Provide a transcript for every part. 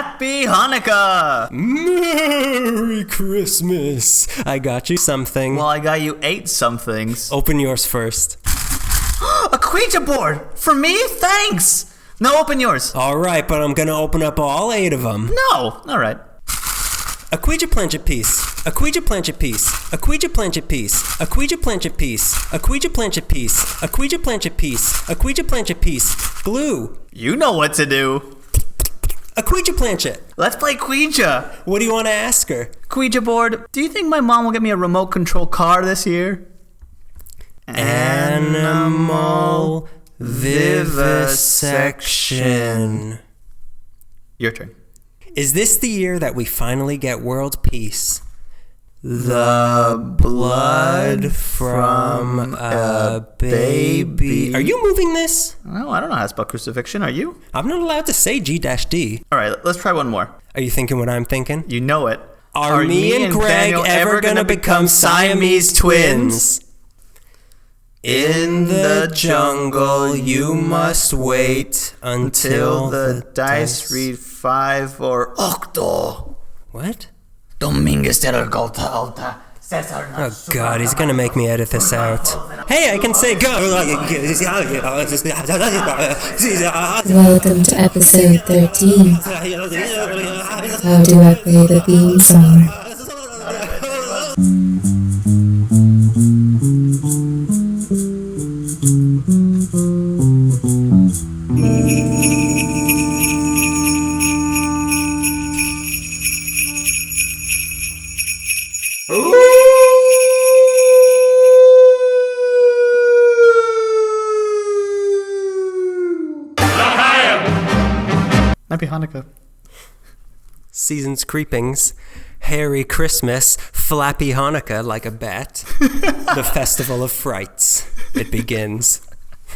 Happy Hanukkah! Merry Christmas! I got you something. Well, I got you 8 somethings. Open yours first. A Ouija board! For me? Thanks! No, open yours. Alright, but I'm gonna open up all 8 of them. No! Alright. A Ouija planchet piece. A Ouija planchet piece. A Ouija planchet piece. A Ouija planchet piece. A Ouija planchet piece. A Ouija planchet piece. A Ouija planchet piece. Glue. You know what to do. A Ouija planchet. Let's play Ouija. What do you want to ask her? Ouija board, do you think my mom will get me a remote control car this year? Animal vivisection. Your turn. Is this the year that we finally get world peace? The blood from a baby. Are you moving this? No, I don't know how to spell crucifixion. Are you? I'm not allowed to say G-D. All right, let's try one more. Are you thinking what I'm thinking? You know it. Are me and Greg ever gonna become Siamese twins? In the jungle, you must wait until the dice read 5 or octo. What? Dominguez de la Golta Alta. Oh God, he's gonna make me edit this out. Hey, I can say go! Welcome to episode 13. How do I play the theme song? Happy Hanukkah. Season's creepings. Hairy Christmas. Flappy Hanukkah like a bat. The festival of frights. It begins.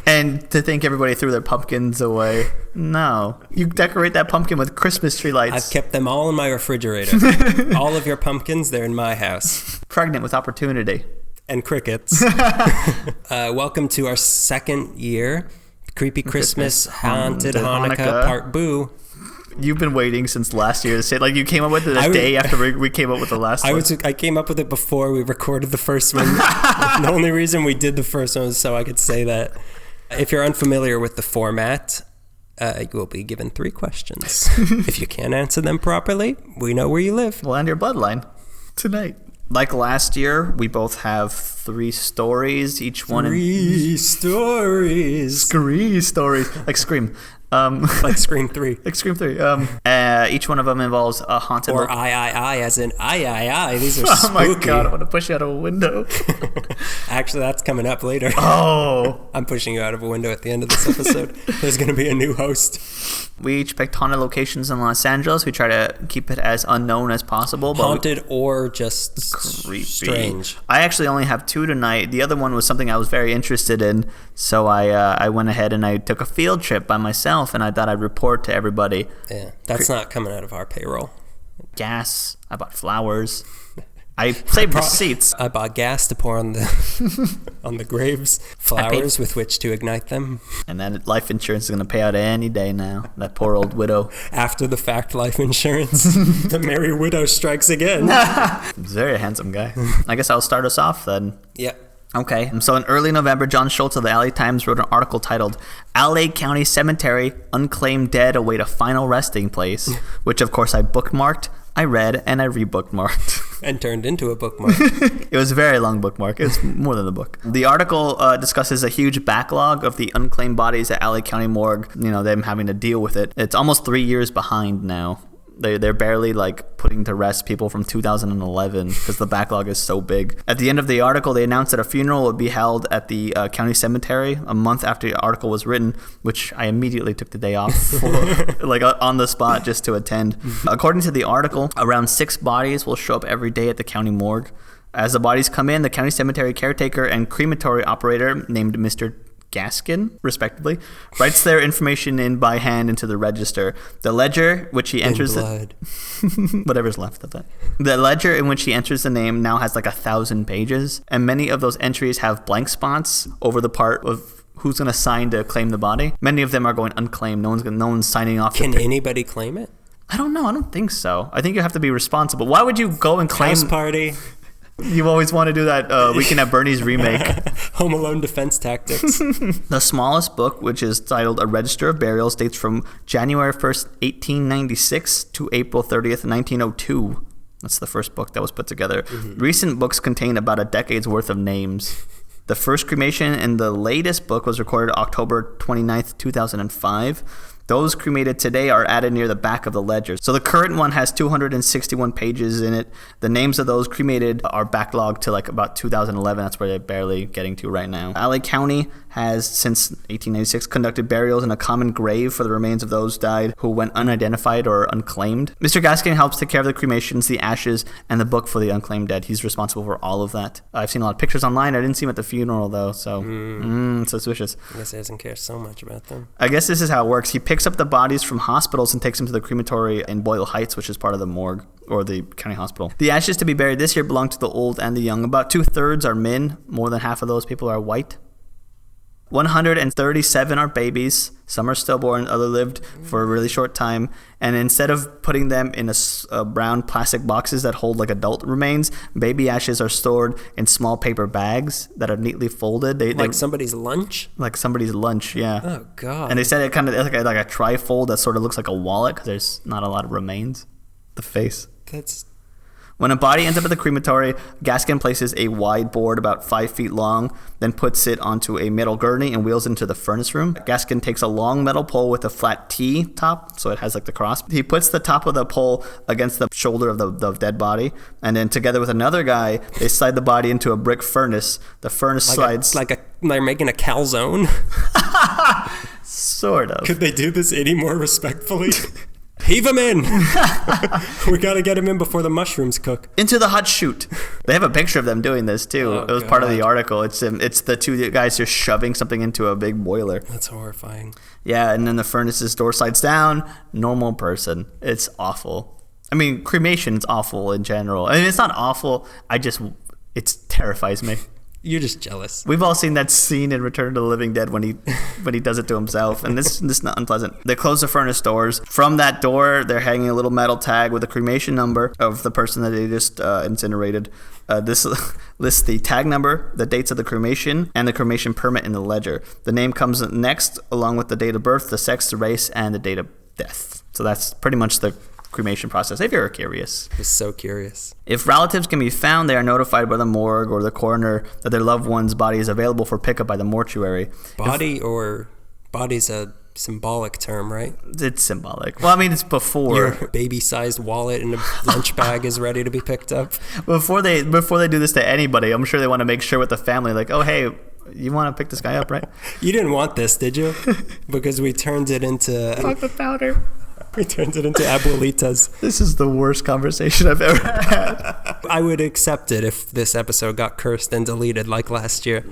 And to think everybody threw their pumpkins away. No. You decorate that pumpkin with Christmas tree lights. I've kept them all in my refrigerator. All of your pumpkins, they're in my house. Pregnant with opportunity. And crickets. Welcome to our second year. Creepy Christmas, Haunted Hanukkah, Part Boo. You've been waiting since last year to say, like, you came up with it a day after we came up with the last one. I came up with it before we recorded the first one. The only reason we did the first one was so I could say that. If you're unfamiliar with the format, you will be given 3 questions. If you can't answer them properly, we know where you live. We'll end your bloodline tonight. Like last year, we both have 3 stories. Each one. 3 stories. 3 stories. Like Scream. Like Scream 3. Like Scream 3. Each one of them involves a haunted... Or I, as in I. These are spooky. Oh my God, I want to push you out of a window. Actually, that's coming up later. Oh. I'm pushing you out of a window at the end of this episode. There's going to be a new host. We each picked haunted locations in Los Angeles. We try to keep it as unknown as possible. But haunted or just creepy. Strange. I actually only have 2 tonight. The other one was something I was very interested in. So I went ahead and I took a field trip by myself, and I thought I'd report to everybody. Yeah, that's not coming out of our payroll. Gas. I bought flowers. I saved receipts. I bought gas to pour on the graves, flowers with which to ignite them. And then life insurance is going to pay out any day now. That poor old widow. After the fact life insurance. The merry widow strikes again. Very handsome guy. I guess I'll start us off then. Yeah. Okay, so in early November, John Schultz of the L.A. Times wrote an article titled, L.A. County Cemetery, Unclaimed Dead Await a Final Resting Place, which of course I bookmarked, I read, and I rebookmarked. And turned into a bookmark. It was a very long bookmark. It was more than the book. The article discusses a huge backlog of the unclaimed bodies at L.A. County morgue, them having to deal with it. It's almost 3 years behind now. They're barely like putting to rest people from 2011 because the backlog is so big. At the end of the article, they announced that a funeral would be held at the county cemetery a month after the article was written, which I immediately took the day off for, like on the spot just to attend. According to the article, around 6 bodies will show up every day at the county morgue. As the bodies come in, the county cemetery caretaker and crematory operator named Mr. Gaskin, respectively, writes their information in by hand into the register. The ledger, which he enters whatever's left of that. The ledger in which he enters the name now has like 1,000 pages, and many of those entries have blank spots over the part of who's going to sign to claim the body. Many of them are going unclaimed. No one's signing off. Can anybody claim it? I don't know. I don't think so. I think you have to be responsible. Why would you go and claim... House party. You always want to do that Weekend at Bernie's remake. Home Alone defense tactics. The smallest book, which is titled A Register of Burials, dates from January 1st, 1896 to April 30th, 1902. That's the first book that was put together. Recent books contain about a decade's worth of names. The first cremation in the latest book was recorded October 29th, 2005. Those cremated today are added near the back of the ledger. So the current one has 261 pages in it. The names of those cremated are backlogged to like about 2011. That's where they're barely getting to right now. L.A County has, since 1896, conducted burials in a common grave for the remains of those died who went unidentified or unclaimed. Mr. Gaskin helps take care of the cremations, the ashes, and the book for the unclaimed dead. He's responsible for all of that. I've seen a lot of pictures online. I didn't see him at the funeral, though, so suspicious. I guess he doesn't care so much about them. I guess this is how it works. He picks up the bodies from hospitals and takes them to the crematory in Boyle Heights, which is part of the morgue, or the county hospital. The ashes to be buried this year belong to the old and the young. About 2/3 are men. More than half of those people are white. 137 are babies. Some are stillborn, others lived for a really short time. And instead of putting them in a brown plastic boxes that hold like adult remains, baby ashes are stored in small paper bags that are neatly folded. Like somebody's lunch? Like somebody's lunch, yeah. Oh, God. And they said it kind of like a trifold that sort of looks like a wallet because there's not a lot of remains. The face. That's... When a body ends up at the crematory, Gaskin places a wide board about 5 feet long, then puts it onto a metal gurney and wheels into the furnace room. Gaskin takes a long metal pole with a flat T top, so it has like the cross. He puts the top of the pole against the shoulder of the dead body, and then together with another guy, they slide the body into a brick furnace. The furnace slides... They're making a calzone? Sort of. Could they do this any more respectfully? Heave him in. We got to get him in before the mushrooms cook. Into the hot chute. They have a picture of them doing this too. Oh, it was part of the article. It's the two guys just shoving something into a big boiler. That's horrifying. Yeah, and then the furnace's door slides down. Normal person. It's awful. I mean, cremation is awful in general. I mean, it's not awful. It terrifies me. You're just jealous. We've all seen that scene in Return of the Living Dead when he does it to himself, and this is not unpleasant. They close the furnace doors. From that door, they're hanging a little metal tag with a cremation number of the person that they just incinerated. This lists the tag number, the dates of the cremation, and the cremation permit in the ledger. The name comes next, along with the date of birth, the sex, the race, and the date of death. So that's pretty much the cremation process, if you're curious. I was so curious. If relatives can be found, they are notified by the morgue or the coroner that their loved one's body is available for pickup by the mortuary. Body's a symbolic term, right? It's symbolic. Well, I mean, it's before. Your baby-sized wallet in a lunch bag is ready to be picked up. Before they do this to anybody, I'm sure they want to make sure with the family, like, oh, hey, you want to pick this guy up, right? You didn't want this, did you? Because we turned it into... Fuck the powder. We turned it into abuelitas. This is the worst conversation I've ever had. I would accept it if this episode got cursed and deleted like last year.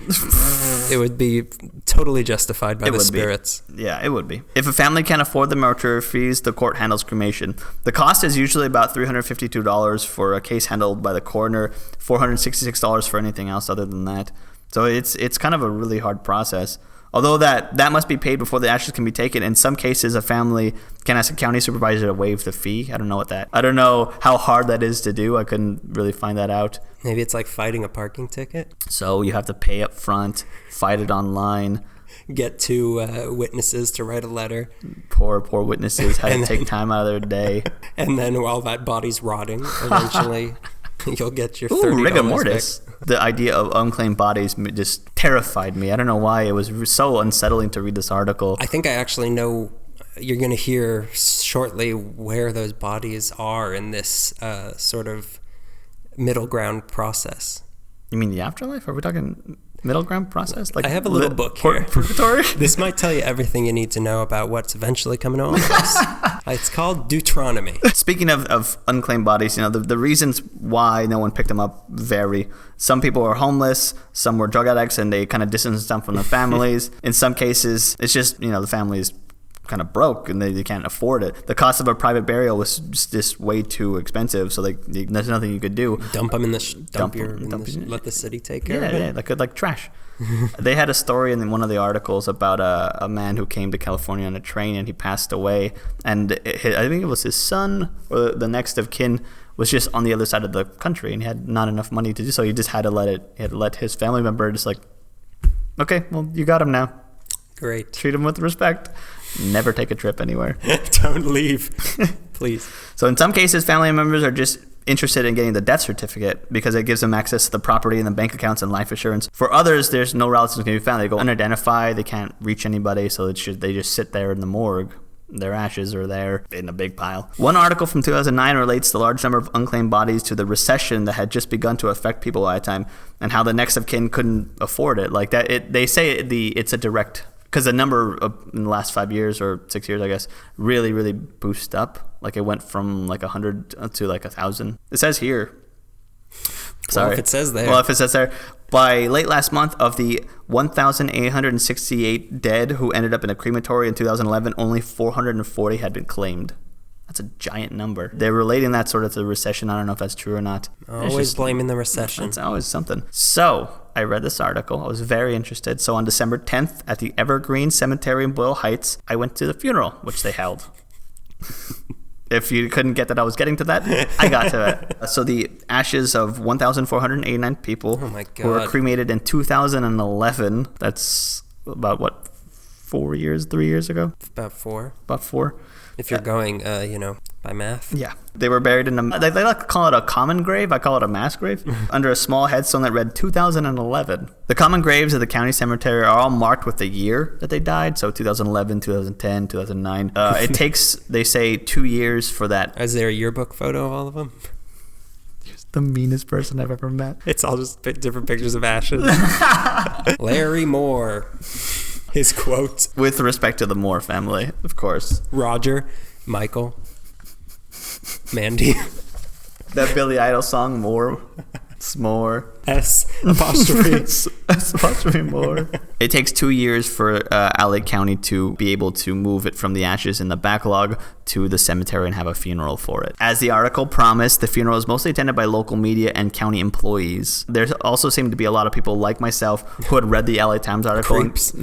It would be totally justified by the spirits. Yeah, it would be. If a family can't afford the mortuary fees, the court handles cremation. The cost is usually about $352 for a case handled by the coroner, $466 for anything else other than that. So it's kind of a really hard process. Although that must be paid before the ashes can be taken. In some cases, a family can ask a county supervisor to waive the fee. I don't know how hard that is to do. I couldn't really find that out. Maybe it's like fighting a parking ticket. So you have to pay up front, fight it online. Get two witnesses to write a letter. Poor witnesses had to take time out of their day. And then while that body's rotting, eventually... You'll get your $30 rigor mortis. back. The idea of unclaimed bodies just terrified me. I don't know why. It was so unsettling to read this article. I think I actually know you're going to hear shortly where those bodies are in this sort of middle ground process. You mean the afterlife? Are we talking middle ground process? Like I have a little book here. Purgatory? This might tell you everything you need to know about what's eventually coming to all of us. It's called Deuteronomy. Speaking of unclaimed bodies, the reasons why no one picked them up vary. Some people were homeless, some were drug addicts, and they kind of distanced them from their families. In some cases, it's just, the families kind of broke and they can't afford it. The cost of a private burial was just way too expensive, so there's nothing you could do. Dump them in the let the city take care of it. Yeah, like trash. They had a story in one of the articles about a man who came to California on a train and he passed away, and I think it was his son or the next of kin was just on the other side of the country, and he had not enough money to do so. He just had to let his family member just like, okay, well, you got him now. Great. Treat him with respect. Never take a trip anywhere. Don't leave, please. So in some cases, family members are just interested in getting the death certificate because it gives them access to the property and the bank accounts and life assurance. For others, there's no relatives can be found. They go unidentified. They can't reach anybody, so they just sit there in the morgue. Their ashes are there in a big pile. One article from 2009 relates the large number of unclaimed bodies to the recession that had just begun to affect people at that time, and how the next of kin couldn't afford it. Like that, they say it's a direct, because the number in the last 5 years or 6 years, I guess, really, really boosted up. Like it went from like 100 to like 1,000. It says here. Sorry. Well, if it says there. Well, if it says there. By late last month, of the 1,868 dead who ended up in a crematory in 2011, only 440 had been claimed. That's a giant number. They're relating that sort of to the recession. I don't know if that's true or not. Always blaming the recession. It's always something. So I read this article. I was very interested. So on December 10th at the Evergreen Cemetery in Boyle Heights, I went to the funeral, which they held. If you couldn't get that I was getting to that, I got to it. So the ashes of 1,489 people who were cremated in 2011. That's about, 3 years ago? About four. About four. If you're going, by math. Yeah. They were buried in they like to call it a common grave. I call it a mass grave. Under a small headstone that read 2011. The common graves of the county cemetery are all marked with the year that they died. So 2011, 2010, 2009. It takes, they say, 2 years for that. Is there a yearbook photo of all of them? You're the meanest person I've ever met. It's all just different pictures of ashes. Larry Moore. His quote. With respect to the Moore family, of course. Roger, Michael, Mandy. That Billy Idol song, More. S'more. S apostrophe. S apostrophe more. It takes 2 years for L.A County to be able to move it from the ashes in the backlog to the cemetery and have a funeral for it. As the article promised, the funeral is mostly attended by local media and county employees. There also seemed to be a lot of people like myself who had read the L.A. Times article. Creeps.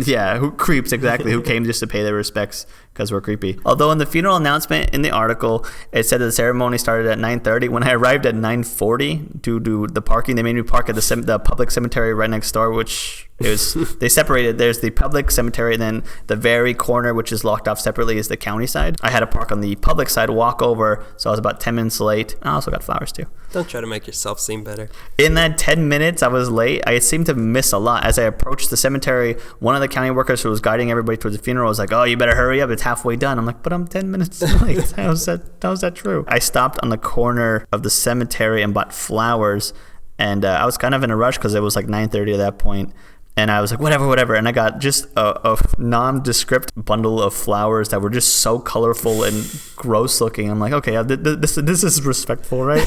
Creeps, exactly, who came just to pay their respects because we're creepy. Although in the funeral announcement in the article, it said that the ceremony started at 9:30. When I arrived at 9:40, due to the parking, they made me park at the public cemetery right next door, which is they separated. There's the public cemetery, and then the very corner, which is locked off separately, is the county side. I had to park on the public side, walk over, so I was about 10 minutes late. I also got flowers too. Don't try to make yourself seem better. In that 10 minutes I was late, I seemed to miss a lot. As I approached the cemetery, one of the county workers who was guiding everybody towards the funeral was like, "Oh, you better hurry up, it's halfway done." I'm like, "But I'm 10 minutes late." How is that true? I stopped on the corner of the cemetery and bought flowers, and I was kind of in a rush because it was like 9:30 at that point. And I was like, whatever. And I got just a nondescript bundle of flowers that were just so colorful and gross looking. I'm like, okay, this is respectful, right?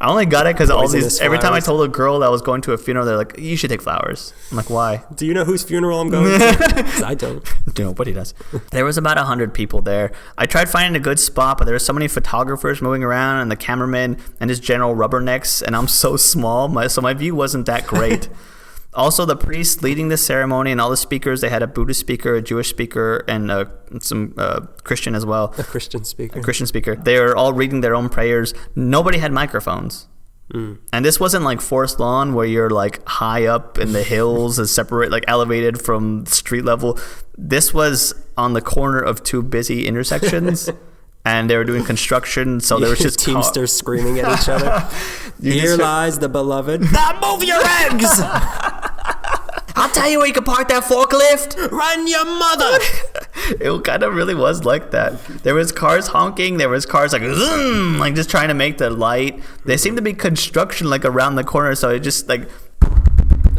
I only got it because every time I told a girl that was going to a funeral, they're like, "You should take flowers." I'm like, why? Do you know whose funeral I'm going to? I don't. Nobody does. There was about 100 people there. I tried finding a good spot, but there were so many photographers moving around and the cameraman and his general rubbernecks, and I'm so small, so my view wasn't that great. Also, the priest leading the ceremony and all the speakers, they had a Buddhist speaker, a Jewish speaker, and some Christian as well. A Christian speaker. They were all reading their own prayers. Nobody had microphones. And this wasn't like Forest Lawn where you're like high up in the hills and separate, like elevated from street level. This was on the corner of two busy intersections. And they were doing construction, so there was just teamsters screaming at each other. Here lies the beloved. Move your eggs! I'll tell you where you can park that forklift. Run your mother! It kind of really was like that. There was cars honking. There was cars like zoom, like just trying to make the light. There seemed to be construction like around the corner, so it just like.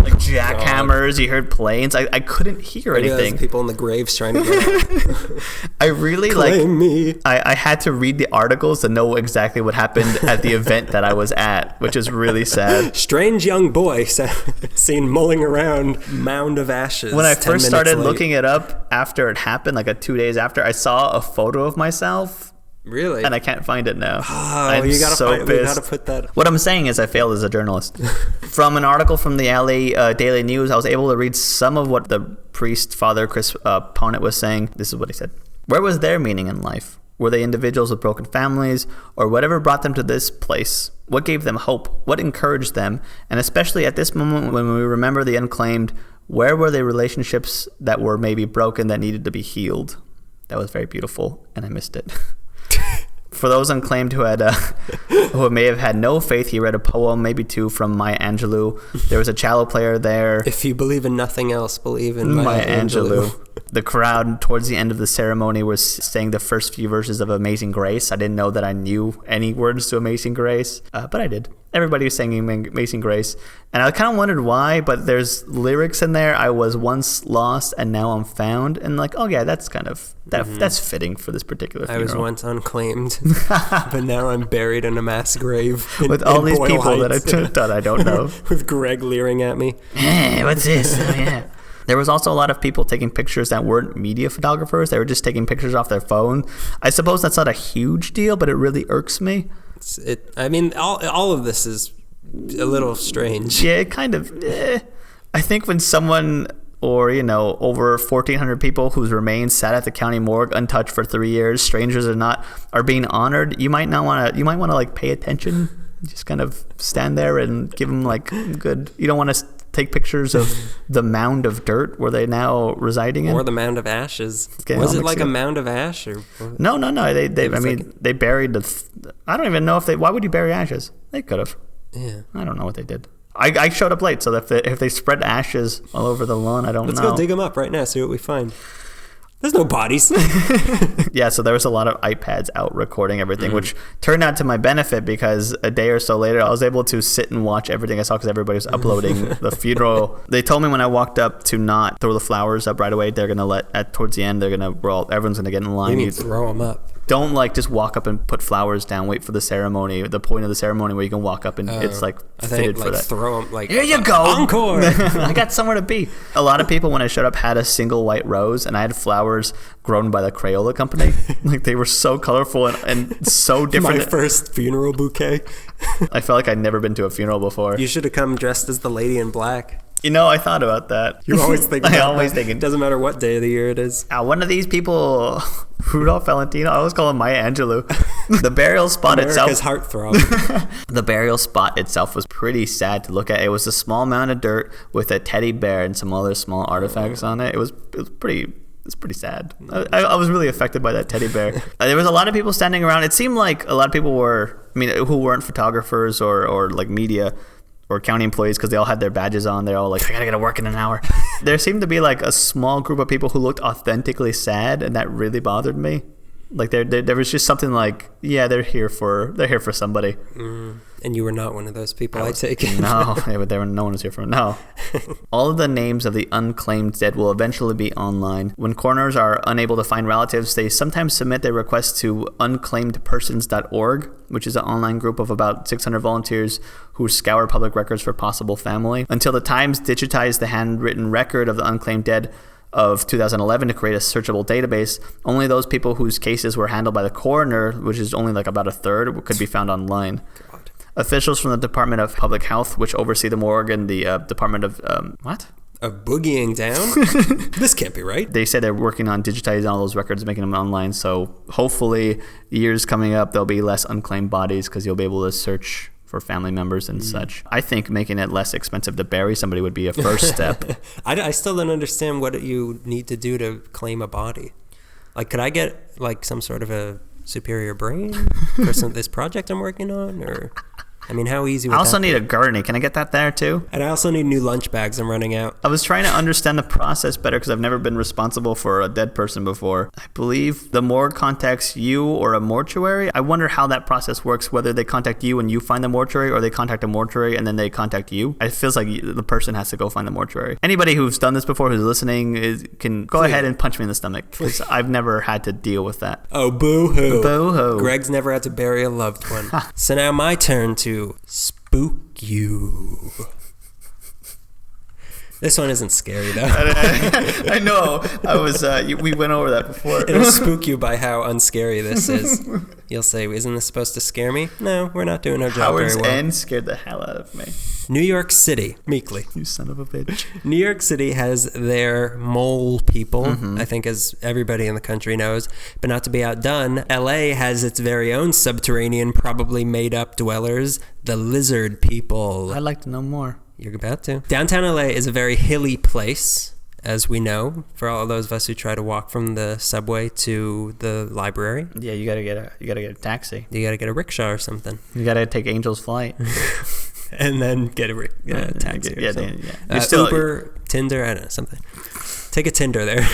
like jackhammers. You heard planes. I couldn't hear Maybe anything. those people in the graves trying to get out. I really Claim me. I had to read the articles to know exactly what happened at the event that I was at, which is really sad. Strange young boy seen mulling around mound of ashes. When I first started looking it up after it happened, like 2 days after, I saw a photo of myself. Really? And I can't find it now. Oh, you gotta find it. We gotta put that. What I'm saying is I failed as a journalist. From an article from the LA Daily News, I was able to read some of what the priest, Father Chris Ponett, was saying. This is what he said. Where was their meaning in life? Were they individuals with broken families? Or whatever brought them to this place? What gave them hope? What encouraged them? And especially at this moment when we remember the unclaimed, where were the relationships that were maybe broken that needed to be healed? That was very beautiful, and I missed it. For those unclaimed who may have had no faith, he read a poem, maybe two, from Maya Angelou. There was a cello player there. If you believe in nothing else, believe in Maya Angelou. The crowd towards the end of the ceremony was saying the first few verses of Amazing Grace. I didn't know that I knew any words to Amazing Grace, but I did. Everybody was singing Amazing Grace, and I kind of wondered why, but there's lyrics in there. I was once lost and now I'm found, and like, oh yeah, that's kind of that's fitting for this particular funeral. I was once unclaimed, but now I'm buried in a mass grave with all these Boyle people Heights. that I don't know. With Greg leering at me. Hey, what's this? Oh, yeah. There was also a lot of people taking pictures that weren't media photographers. They were just taking pictures off their phone. I suppose that's not a huge deal, but it really irks me. I mean, all of this is a little strange. Yeah, it kind of. I think when someone, or over 1,400 people whose remains sat at the county morgue untouched for 3 years, strangers or not, are being honored, you might want to like pay attention. Just kind of stand there and give them like good. You don't want to take pictures of the mound of dirt where they now residing in, or the mound of ashes. Was it like a mound of ash or? No. They buried I don't even know if they. Why would you bury ashes? They could have. Yeah. I don't know what they did. I showed up late, so if they spread ashes all over the lawn, I don't know. Let's go dig them up right now. See what we find. There's no bodies. Yeah, so there was a lot of iPads out recording everything, which turned out to my benefit because a day or so later, I was able to sit and watch everything I saw because everybody was uploading the funeral. They told me when I walked up to not throw the flowers up right away. They're going to towards the end, everyone's going to get in line. You need to throw them up. Don't just walk up and put flowers down. Wait for the ceremony, the point of the ceremony where you can walk up and it's fitted for that. Throw them here you go, encore. I got somewhere to be. A lot of people when I showed up had a single white rose, and I had flowers grown by the Crayola company. They were so colorful and so different. My first funeral bouquet. I felt like I'd never been to a funeral before. You should have come dressed as the lady in black. I thought about that. You're always thinking. Thinking. Doesn't matter what day of the year it is. One of these people, Rudolph Valentino, I always call him Maya Angelou. The burial spot America's itself. heartthrob. The burial spot itself was pretty sad to look at. It was a small mound of dirt with a teddy bear and some other small artifacts on it. It was pretty. It's pretty sad. I was really affected by that teddy bear. There was a lot of people standing around. It seemed like a lot of people who weren't photographers or like media or county employees, because they all had their badges on. They're all like, I gotta get to work in an hour. There seemed to be like a small group of people who looked authentically sad, and that really bothered me. Like there was just something like, yeah, they're here for somebody. And you were not one of those people, I take it. No, no one was here for no. All of the names of the unclaimed dead will eventually be online. When coroners are unable to find relatives, they sometimes submit their requests to unclaimedpersons.org, which is an online group of about 600 volunteers who scour public records for possible family. Until the Times digitized the handwritten record of the unclaimed dead of 2011 to create a searchable database, only those people whose cases were handled by the coroner, which is only like about a third, could be found online. God. Officials from the Department of Public Health, which oversee the morgue, and the Department of Of boogieing down? This can't be right. They say they're working on digitizing all those records, making them online. So hopefully, years coming up, there'll be less unclaimed bodies because you'll be able to search for family members and such. I think making it less expensive to bury somebody would be a first step. I still don't understand what you need to do to claim a body. Like, could I get like some sort of a superior brain for this project I'm working on, or I mean, how easy would I also that need be? a gurney. Can I get that there too? And I also need new lunch bags. I'm running out. I was trying to understand the process better because I've never been responsible for a dead person before. I believe the morgue contacts you or a mortuary. I wonder how that process works, whether they contact you and you find the mortuary or they contact a mortuary and then they contact you. It feels like the person has to go find the mortuary. Anybody who's done this before who's listening can go ahead and punch me in the stomach because I've never had to deal with that. Oh, boo-hoo. Boo-hoo. Greg's never had to bury a loved one. So now my turn to spook you. This one isn't scary, though. I know. We went over that before. It'll spook you by how unscary this is. You'll say, isn't this supposed to scare me? No, we're not doing our job Howard's very well. End scared the hell out of me. New York City, meekly. You son of a bitch. New York City has their mole people, I think, as everybody in the country knows. But not to be outdone, L.A. has its very own subterranean, probably made-up dwellers, the lizard people. I'd like to know more. You're about to. Downtown LA is a very hilly place, as we know, for all of those of us who try to walk from the subway to the library. Yeah, you gotta get a taxi. You gotta get a rickshaw or something. You gotta take Angel's Flight. And then get a taxi or something. Uber, Tinder, I don't know, something. Take a Tinder there.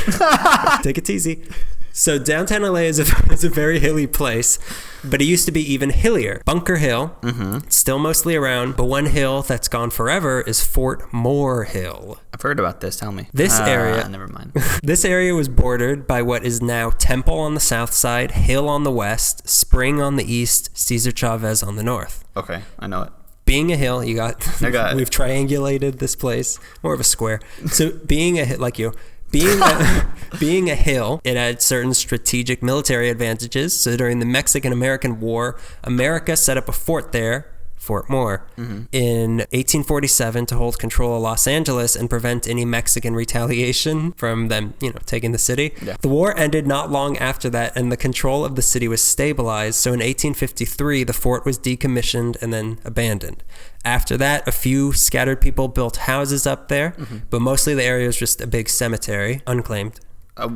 Take it easy. So downtown LA is a very hilly place, but it used to be even hillier. Bunker Hill, it's still mostly around, but one hill that's gone forever is Fort Moore Hill. I've heard about this. Tell me. This area, never mind. This area was bordered by what is now Temple on the south side, Hill on the west, Spring on the east, Cesar Chavez on the north. Okay, I know it. Being a hill, we've triangulated this place, more of a square. So being a hill, like you, being a hill, it had certain strategic military advantages. So during the Mexican-American War, America set up a fort there, Fort Moore, in 1847 to hold control of Los Angeles and prevent any Mexican retaliation from them, taking the city. Yeah. The war ended not long after that, and the control of the city was stabilized. So in 1853, the fort was decommissioned and then abandoned. After that, a few scattered people built houses up there, but mostly the area was just a big cemetery, unclaimed. I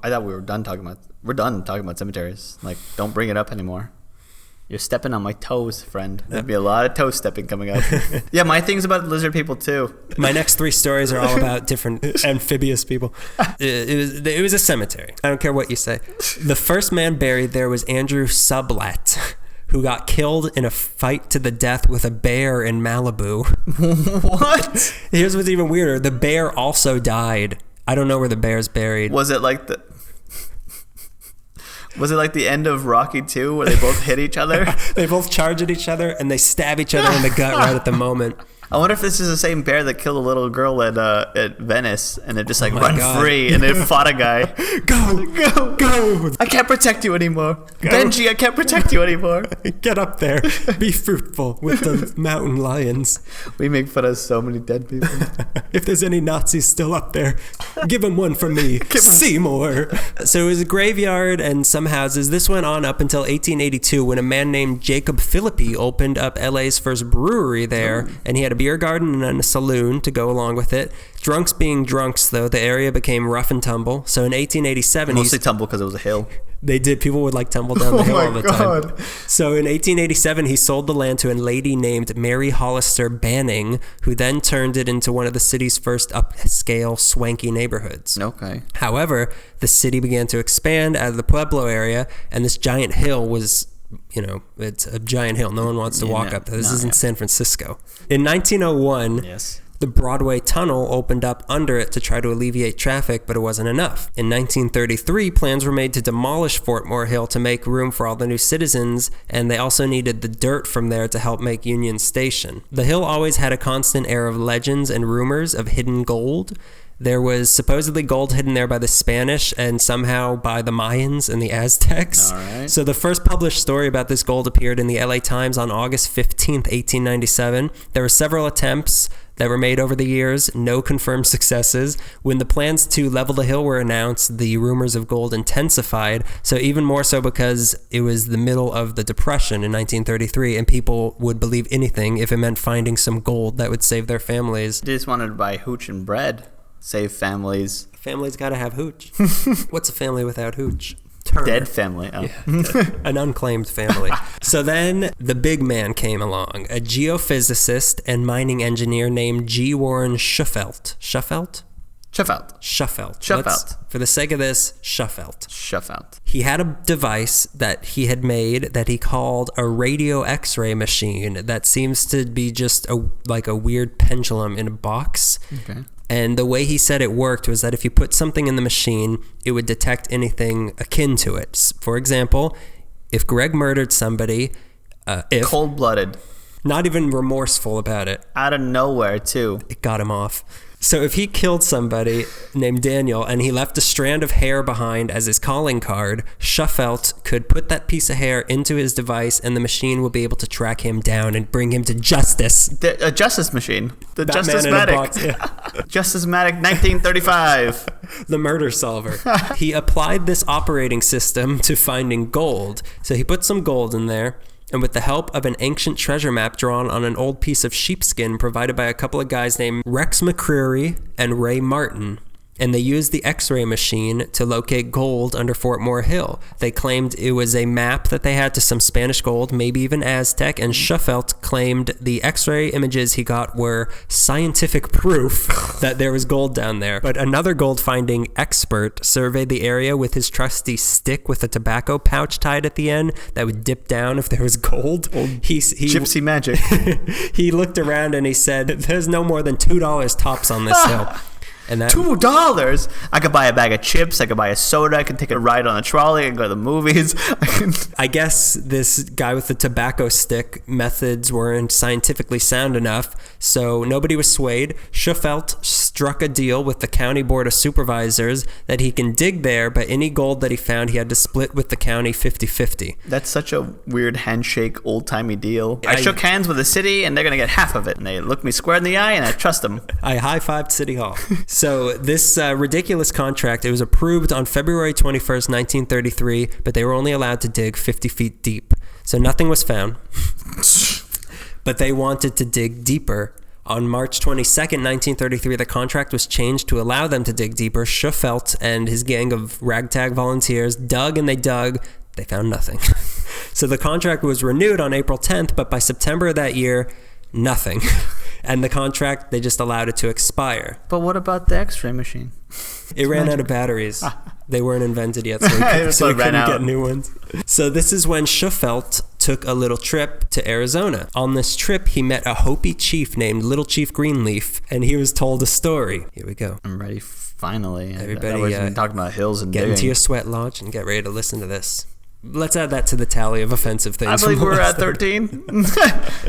thought we're done talking about cemeteries. Like, don't bring it up anymore. You're stepping on my toes, friend. There'd be a lot of toe stepping coming up. Yeah, my thing's about lizard people too. My next 3 stories are all about different amphibious people. It was a cemetery. I don't care what you say. The first man buried there was Andrew Sublet, who got killed in a fight to the death with a bear in Malibu. What? Here's what's even weirder. The bear also died. I don't know where the bear's buried. Was it like the end of Rocky 2 where they both hit each other? They both charge at each other and they stab each other in the gut right at the moment. I wonder if this is the same bear that killed a little girl at Venice, and they're just like, run free, and they fought a guy. Go! I can't protect you anymore. Go. Benji, I can't protect you anymore. Get up there. Be fruitful with the mountain lions. We make fun of so many dead people. If there's any Nazis still up there, give them one for me. Seymour. So it was a graveyard and some houses. This went on up until 1882 when a man named Jacob Philippi opened up LA's first brewery there, and he had a beer garden and a saloon to go along with it. Drunks being drunks, though, the area became rough and tumble. So in 1887... Mostly tumble because it was a hill. They did. People would tumble down the hill all the time. So in 1887, he sold the land to a lady named Mary Hollister Banning, who then turned it into one of the city's first upscale, swanky neighborhoods. Okay. However, the city began to expand out of the Pueblo area, and this giant hill was... it's a giant hill. No one wants to walk up there. This is in San Francisco. In 1901, the Broadway Tunnel opened up under it to try to alleviate traffic, but it wasn't enough. In 1933, plans were made to demolish Fort Moore Hill to make room for all the new citizens, and they also needed the dirt from there to help make Union Station. The hill always had a constant air of legends and rumors of hidden gold. There was supposedly gold hidden there by the Spanish and somehow by the Mayans and the Aztecs. All right. So the first published story about this gold appeared in the L.A. Times on August 15th, 1897. There were several attempts that were made over the years, no confirmed successes. When the plans to level the hill were announced, the rumors of gold intensified, so even more so because it was the middle of the Depression in 1933, and people would believe anything if it meant finding some gold that would save their families. They just wanted to buy hooch and bread. Save families. Family's got to have hooch. What's a family without hooch? Turner. Dead family. Oh. Yeah, an unclaimed family. So then the big man came along, a geophysicist and mining engineer named G. Warren Shufeldt. Shufeldt? For the sake of this, Shufeldt. He had a device that he had made that he called a radio X-ray machine that seems to be just like a weird pendulum in a box. Okay. And the way he said it worked was that if you put something in the machine, it would detect anything akin to it. For example, if Greg murdered somebody, cold-blooded, not even remorseful about it, out of nowhere too, it got him off. So if he killed somebody named Daniel and he left a strand of hair behind as his calling card, Shufeldt could put that piece of hair into his device and the machine will be able to track him down and bring him to justice. A justice machine. The Justice-matic. Yeah. Justice-matic 1935. The murder solver. He applied this operating system to finding gold. So he put some gold in there. And with the help of an ancient treasure map drawn on an old piece of sheepskin provided by a couple of guys named Rex McCreary and Ray Martin, and they used the X-ray machine to locate gold under Fort Moore Hill. They claimed it was a map that they had to some Spanish gold, maybe even Aztec, and Shufeldt claimed the X-ray images he got were scientific proof that there was gold down there. But another gold-finding expert surveyed the area with his trusty stick with a tobacco pouch tied at the end that would dip down if there was gold. Gypsy magic. He looked around and he said, "There's no more than $2 tops on this hill." And that, $2? I could buy a bag of chips. I could buy a soda. I could take a ride on a trolley. I could go to the movies. I guess this guy with the tobacco stick methods weren't scientifically sound enough, so nobody was swayed. Shufeldt struck a deal with the county board of supervisors that he can dig there, but any gold that he found, he had to split with the county 50-50. That's such a weird handshake, old-timey deal. I shook hands with the city, and they're going to get half of it. And they looked me square in the eye, and I trust them. I high-fived City Hall. So this ridiculous contract, it was approved on February 21st, 1933, but they were only allowed to dig 50 feet deep. So nothing was found. But they wanted to dig deeper. On March 22nd, 1933, the contract was changed to allow them to dig deeper. Shufeldt and his gang of ragtag volunteers dug and they dug. They found nothing. So the contract was renewed on April 10th, but by September of that year, nothing. And the contract, they just allowed it to expire. But what about the X-ray machine? It ran out of batteries. They weren't invented yet, so we couldn't get new ones. So this is when Shufeldt took a little trip to Arizona. On this trip, he met a Hopi chief named Little Chief Greenleaf, and he was told a story. Here we go. I'm ready, finally. Everybody, we're talking about hills and get digging. into your sweat lodge and get ready to listen to this. Let's add that to the tally of offensive things. I believe we're at 13.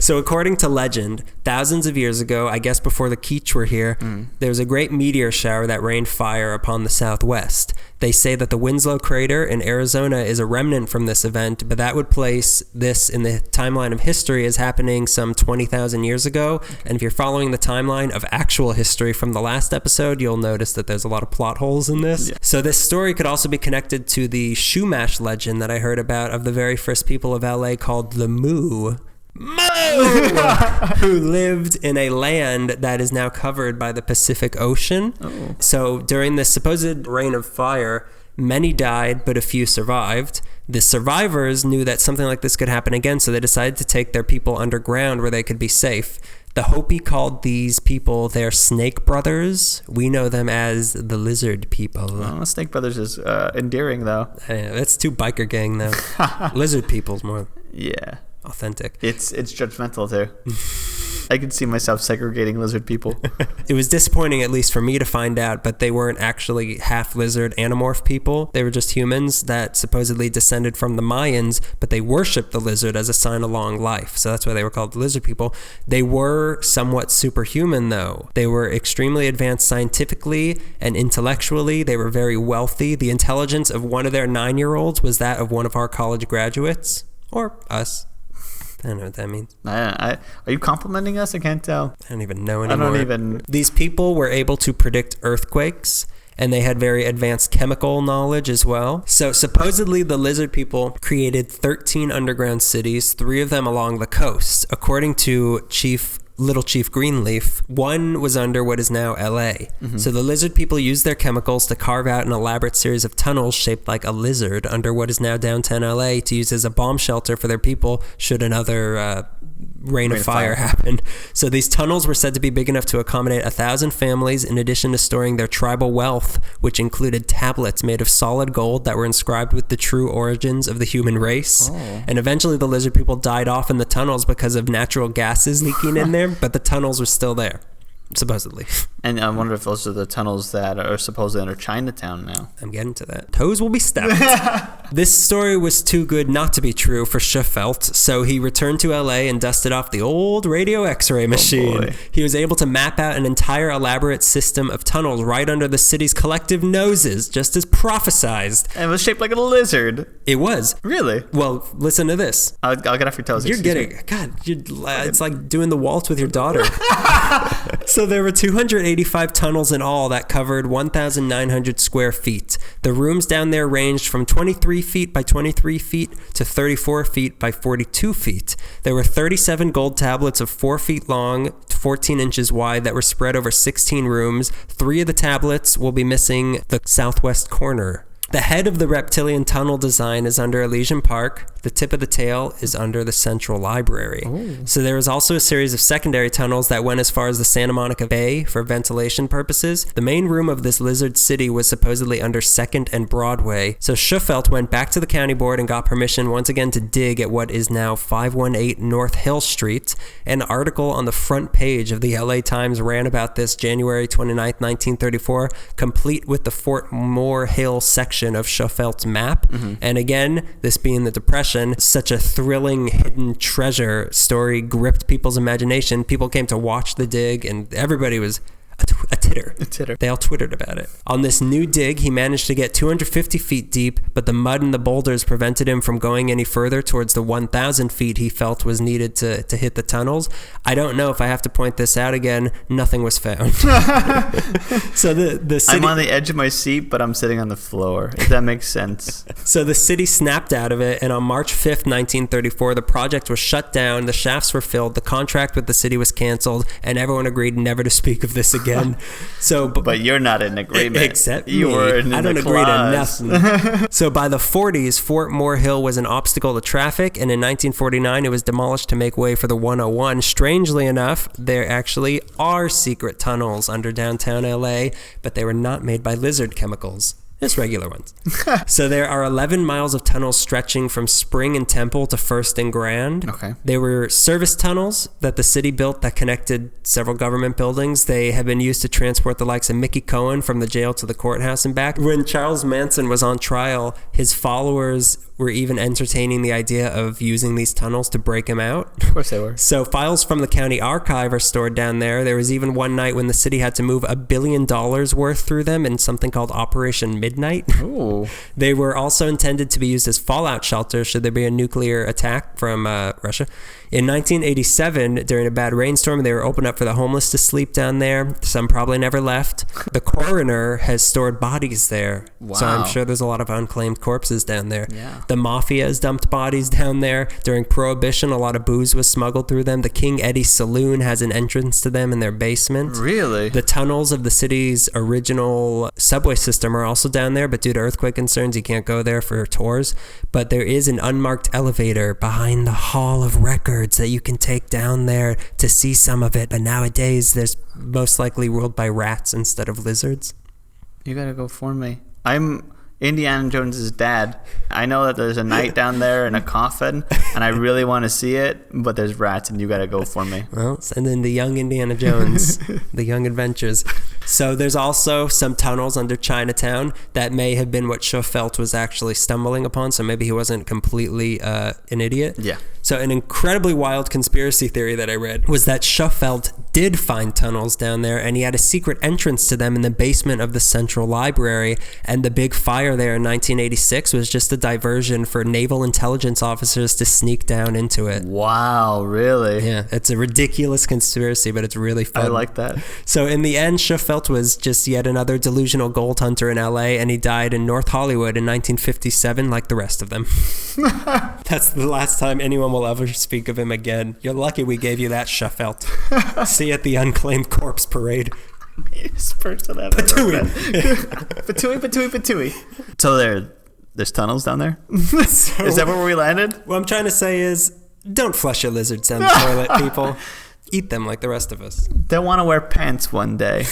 So according to legend, thousands of years ago, I guess before the Keech were here, there was a great meteor shower that rained fire upon the southwest. They say that the Winslow crater in Arizona is a remnant from this event, but that would place this in the timeline of history as happening some 20,000 years ago. And if you're following the timeline of actual history from the last episode, you'll notice that there's a lot of plot holes in this. Yeah. So this story could also be connected to the Shumash legend that I heard about of the very first people of LA called the Moo, who lived in a land that is now covered by the Pacific Ocean. Oh. So during this supposed reign of fire, many died, but a few survived. The survivors knew that something like this could happen again, so they decided to take their people underground where they could be safe. The Hopi called these people their Snake Brothers. We know them as the Lizard People. Well, Snake Brothers is endearing, though. That's too biker gang, though. Lizard People's more authentic. It's judgmental, too. I could see myself segregating lizard people. It was disappointing, at least for me, to find out, but they weren't actually half lizard anamorph people. They were just humans that supposedly descended from the Mayans, but they worshipped the lizard as a sign of long life. So that's why they were called the lizard people. They were somewhat superhuman, though. They were extremely advanced scientifically and intellectually. They were very wealthy. The intelligence of one of their 9-year-olds was that of one of our college graduates, or us. I don't know what that means. Are you complimenting us? I can't tell. I don't even know anymore. These people were able to predict earthquakes, and they had very advanced chemical knowledge as well. So supposedly the lizard people created 13 underground cities, 3 of them along the coast. According to Chief Little Chief Greenleaf. One was under what is now L.A. So the lizard people used their chemicals to carve out an elaborate series of tunnels shaped like a lizard under what is now downtown L.A. to use as a bomb shelter for their people should another rain of fire happen. So these tunnels were said to be big enough to accommodate 1,000 families, in addition to storing their tribal wealth, which included tablets made of solid gold that were inscribed with the true origins of the human race. And eventually the lizard people died off in the tunnels because of natural gases leaking in there, but the tunnels were still there, supposedly. And I wonder if those are the tunnels that are supposedly under Chinatown now. I'm getting to that. Toes will be stepped. This story was too good not to be true for Schoffelt, so he returned to LA and dusted off the old radio x-ray machine. He was able to map out an entire elaborate system of tunnels right under the city's collective noses, just as prophesized. And it was shaped like a lizard. It was. Really? Well, listen to this. I'll get off your toes. You're getting... God, it's like doing the waltz with your daughter. So there were 285 tunnels in all that covered 1,900 square feet. The rooms down there ranged from 23 feet by 23 feet to 34 feet by 42 feet. There were 37 gold tablets of 4 feet long, 14 inches wide that were spread over 16 rooms. 3 of the tablets will be missing the southwest corner. The head of the reptilian tunnel design is under Elysian Park. The tip of the tail is under the Central Library. So there was also a series of secondary tunnels that went as far as the Santa Monica Bay for ventilation purposes. The main room of this lizard city was supposedly under 2nd and Broadway. So Schoffelt went back to the county board and got permission once again to dig at what is now 518 North Hill Street. An article on the front page of the LA Times ran about this January 29th, 1934, complete with the Fort Moore Hill section of Schoffelt's map. And again, this being the Depression, such a thrilling hidden treasure story gripped people's imagination. People came to watch the dig, and everybody was a titter. They all twittered about it. On this new dig, he managed to get 250 feet deep, but the mud and the boulders prevented him from going any further towards the 1,000 feet he felt was needed to hit the tunnels. I don't know if I have to point this out again. Nothing was found. So the city... I'm on the edge of my seat, but I'm sitting on the floor, if that makes sense. So the city snapped out of it, and on March 5th, 1934, the project was shut down, the shafts were filled, the contract with the city was canceled, and everyone agreed never to speak of this again. So, but you're not in agreement. Except you me. Were in I don't the agree clause. to nothing. So by the 40s, Fort Moore Hill was an obstacle to traffic, and in 1949, it was demolished to make way for the 101. Strangely enough, there actually are secret tunnels under downtown LA, but they were not made by lizard chemicals. Just regular ones. So there are 11 miles of tunnels stretching from Spring and Temple to First and Grand. Okay. They were service tunnels that the city built that connected several government buildings. They have been used to transport the likes of Mickey Cohen from the jail to the courthouse and back. When Charles Manson was on trial, his followers were even entertaining the idea of using these tunnels to break him out. Of course they were. So files from the county archive are stored down there. There was even one night when the city had to move $1 billion worth through them in something called Operation Midnight. Ooh. They were also intended to be used as fallout shelters should there be a nuclear attack from Russia. In 1987, during a bad rainstorm, they were opened up for the homeless to sleep down there. Some probably never left. The coroner has stored bodies there. Wow. So I'm sure there's a lot of unclaimed corpses down there. Yeah. The mafia has dumped bodies down there. During Prohibition, a lot of booze was smuggled through them. The King Eddie Saloon has an entrance to them in their basement. Really? The tunnels of the city's original subway system are also down there, but due to earthquake concerns, you can't go there for tours. But there is an unmarked elevator behind the Hall of Records that you can take down there to see some of it. But nowadays, there's most likely ruled by rats instead of lizards. You gotta go for me. I'm Indiana Jones's dad. I know that there's a knight down there in a coffin, and I really want to see it, but there's rats, and you gotta go for me. Well, send in the young Indiana Jones, the young adventures. So there's also some tunnels under Chinatown that may have been what Schoffelt was actually stumbling upon, so maybe he wasn't completely an idiot. Yeah. So an incredibly wild conspiracy theory that I read was that Schoffelt did find tunnels down there, and he had a secret entrance to them in the basement of the Central Library. And the big fire there in 1986 was just a diversion for naval intelligence officers to sneak down into it. Wow, really? Yeah, it's a ridiculous conspiracy, but it's really fun. I like that. So in the end, Schaffelt was just yet another delusional gold hunter in L.A., and he died in North Hollywood in 1957 like the rest of them. That's the last time anyone will ever speak of him again. You're lucky we gave you that, Schaffelt. See you at the Unclaimed Corpse Parade. Person ever. Patooey. So there's tunnels down there? So, is that where we landed? What I'm trying to say is, don't flush your lizards down the toilet, people. Eat them like the rest of us. They'll want to wear pants one day.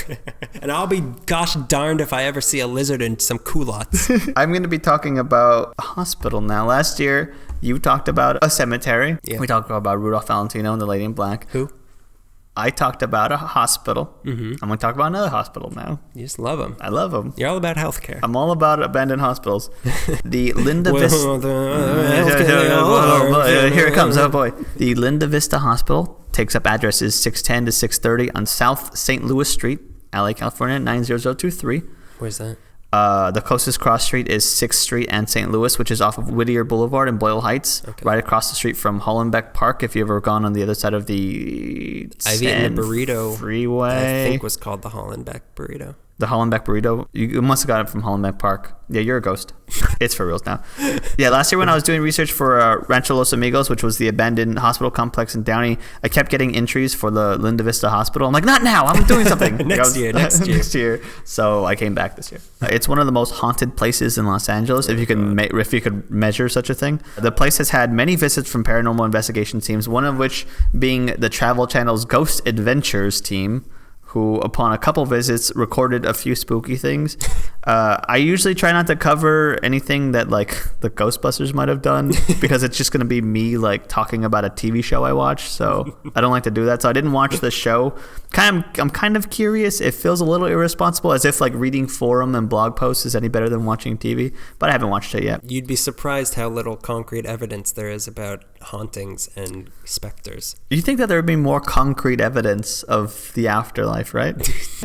And I'll be gosh darned if I ever see a lizard in some culottes. I'm going to be talking about a hospital now. Last year, you talked about a cemetery. Yeah. We talked about Rudolph Valentino and the Lady in Black. Who? I talked about a hospital. Mm-hmm. I'm going to talk about another hospital now. You just love them. I love them. You're all about healthcare. I'm all about abandoned hospitals. The Linda Vista... Here it comes. Oh, boy. The Linda Vista Hospital takes up addresses 610 to 630 on South St. Louis Street, L.A., California, 90023. Where's that? The closest cross street is 6th Street and St. Louis, which is off of Whittier Boulevard in Boyle Heights, right across the street from Hollenbeck Park. If you've ever gone on the other side of the I've eaten a burrito freeway, I think was called the Hollenbeck burrito. The Hollenbeck burrito. You must have got it from Hollenbeck Park. Yeah, you're a ghost. It's for reals now. Yeah, last year when I was doing research for Rancho Los Amigos, which was the abandoned hospital complex in Downey, I kept getting entries for the Linda Vista Hospital. I'm like, not now. I'm doing something. Next year. So I came back this year. It's one of the most haunted places in Los Angeles, if you could measure such a thing. The place has had many visits from paranormal investigation teams, one of which being the Travel Channel's Ghost Adventures team, who, upon a couple visits, recorded a few spooky things. I usually try not to cover anything that, like, the Ghostbusters might have done, because it's just going to be me, like, talking about a TV show I watched, so I don't like to do that. So I didn't watch the show. I'm kind of curious. It feels a little irresponsible, as if, like, reading forum and blog posts is any better than watching TV, but I haven't watched it yet. You'd be surprised how little concrete evidence there is about hauntings and specters. You think that there would be more concrete evidence of the afterlife, right?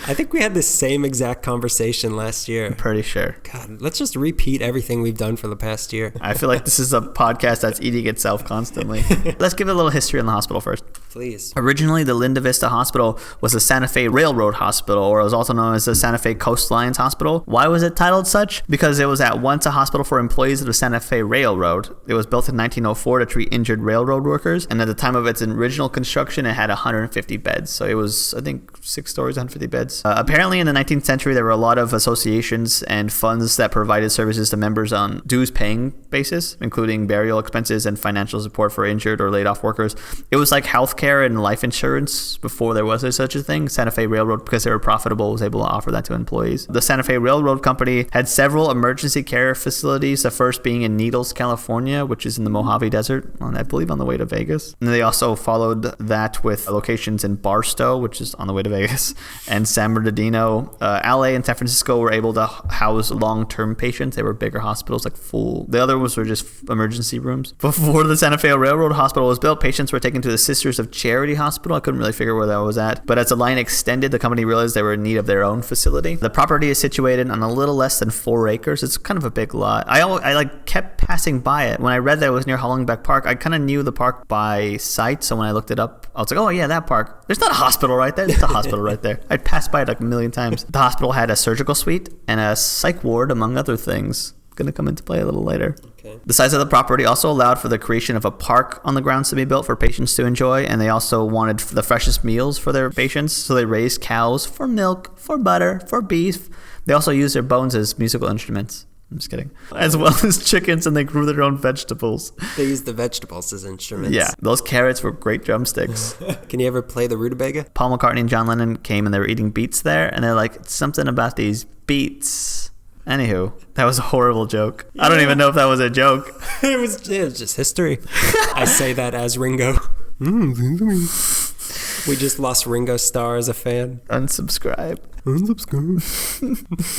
I think we had the same exact conversation last year. I'm pretty sure. God, let's just repeat everything we've done for the past year. I feel like this is a podcast that's eating itself constantly. Let's give it a little history on the hospital first. Please. Originally, the Linda Vista Hospital was the Santa Fe Railroad Hospital, or it was also known as the Santa Fe Coast Lines Hospital. Why was it titled such? Because it was at once a hospital for employees of the Santa Fe Railroad. It was built in 1904 to treat injured railroad workers, and at the time of its original construction, it had 150 beds. So it was, I think, 6 stories, 150 beds. Apparently, in the 19th century, there were a lot of associations and funds that provided services to members on dues-paying basis, including burial expenses and financial support for injured or laid-off workers. It was like healthcare and life insurance before there was such a thing. Santa Fe Railroad, because they were profitable, was able to offer that to employees. The Santa Fe Railroad Company had several emergency care facilities, the first being in Needles, California, which is in the Mojave Desert, I believe on the way to Vegas. And they also followed that with locations in Barstow, which is on the way to Vegas, and San Bernardino. L.A. and San Francisco were able to house long-term patients. They were bigger hospitals, like full. The other ones were just emergency rooms. Before the Santa Fe Railroad Hospital was built, patients were taken to the Sisters of Charity Hospital. I couldn't really figure where that was at. But as the line extended, the company realized they were in need of their own facility. The property is situated on a little less than 4 acres. It's kind of a big lot. I kept passing by it. When I read that it was near Hollenbeck Park, I kind of knew the park by sight. So when I looked it up, I was like, oh yeah, that park. There's not a hospital right there. There's a hospital right there. I'd passed by it like a million times. The hospital had a surgical suite and a psych ward, among other things. Going to come into play a little later. Okay. The size of the property also allowed for the creation of a park on the grounds to be built for patients to enjoy, and they also wanted the freshest meals for their patients, so they raised cows for milk, for butter, for beef. They also used their bones as musical instruments. I'm just kidding. As well as chickens, and they grew their own vegetables. They used the vegetables as instruments. Yeah, those carrots were great drumsticks. Can you ever play the rutabaga? Paul McCartney and John Lennon came and they were eating beets there, and they're like, something about these beets. Anywho, that was a horrible joke. Yeah. I don't even know if that was a joke. It was just history. I say that as Ringo. We just lost Ringo Starr as a fan. Unsubscribe.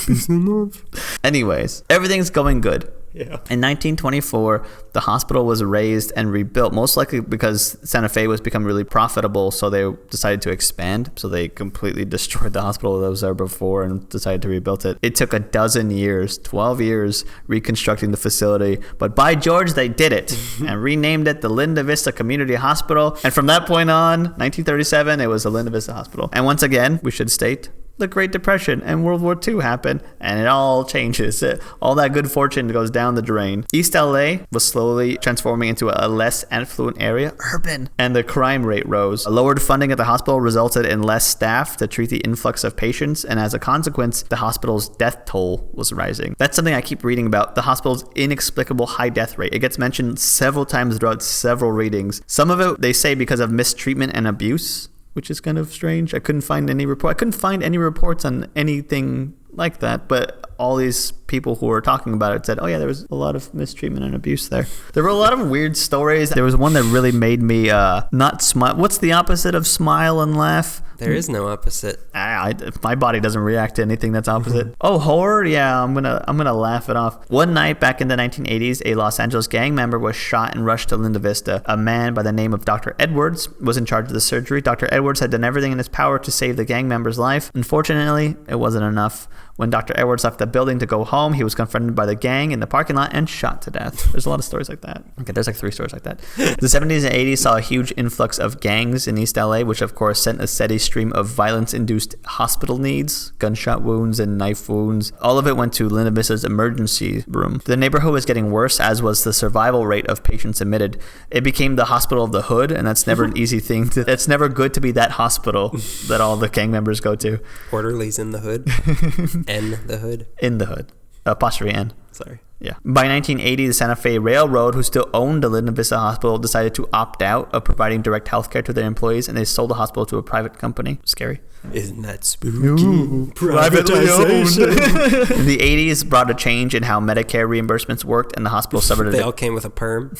Peace and love. Anyways, everything's going good. Yeah. In 1924, the hospital was raised and rebuilt, most likely because Santa Fe was becoming really profitable, so they decided to expand. So they completely destroyed the hospital that was there before and decided to rebuild it. It took 12 years reconstructing the facility, but by George, they did it and renamed it the Linda Vista Community Hospital. And from that point on, 1937, it was the Linda Vista Hospital. And once again, we should state, the Great Depression and World War II happened, and it all changes. All that good fortune goes down the drain. East LA was slowly transforming into a less affluent area, urban, and the crime rate rose. Lowered funding at the hospital resulted in less staff to treat the influx of patients, and as a consequence, the hospital's death toll was rising. That's something I keep reading about, the hospital's inexplicable high death rate. It gets mentioned several times throughout several readings. Some of it, they say, because of mistreatment and abuse, which is kind of strange. I couldn't find any reports on anything like that, but all these people who were talking about it said, oh yeah, there was a lot of mistreatment and abuse there. There were a lot of weird stories. There was one that really made me not smile. What's the opposite of smile and laugh? There is no opposite. My body doesn't react to anything that's opposite. Oh, horror? Yeah, I'm gonna laugh it off. One night back in the 1980s, a Los Angeles gang member was shot and rushed to Linda Vista. A man by the name of Dr. Edwards was in charge of the surgery. Dr. Edwards had done everything in his power to save the gang member's life. Unfortunately, it wasn't enough. When Dr. Edwards left the building to go home, he was confronted by the gang in the parking lot and shot to death. There's a lot of stories like that. Okay, there's like 3 stories like that. The 70s and 80s saw a huge influx of gangs in East LA, which of course sent a steady stream of violence-induced hospital needs, gunshot wounds and knife wounds. All of it went to Linda Vista's emergency room. The neighborhood was getting worse, as was the survival rate of patients admitted. It became the hospital of the hood, and that's never an easy thing. It's never good to be that hospital that all the gang members go to. Orderlies in the hood. In the hood. In the hood. Apostrophe N. Sorry. Yeah. By 1980, the Santa Fe Railroad, who still owned the Linda Vista Hospital, decided to opt out of providing direct health care to their employees, and they sold the hospital to a private company. Scary. Isn't that spooky? Privatization. In the 80s brought a change in how Medicare reimbursements worked, and the hospital suffered They all came with a perm.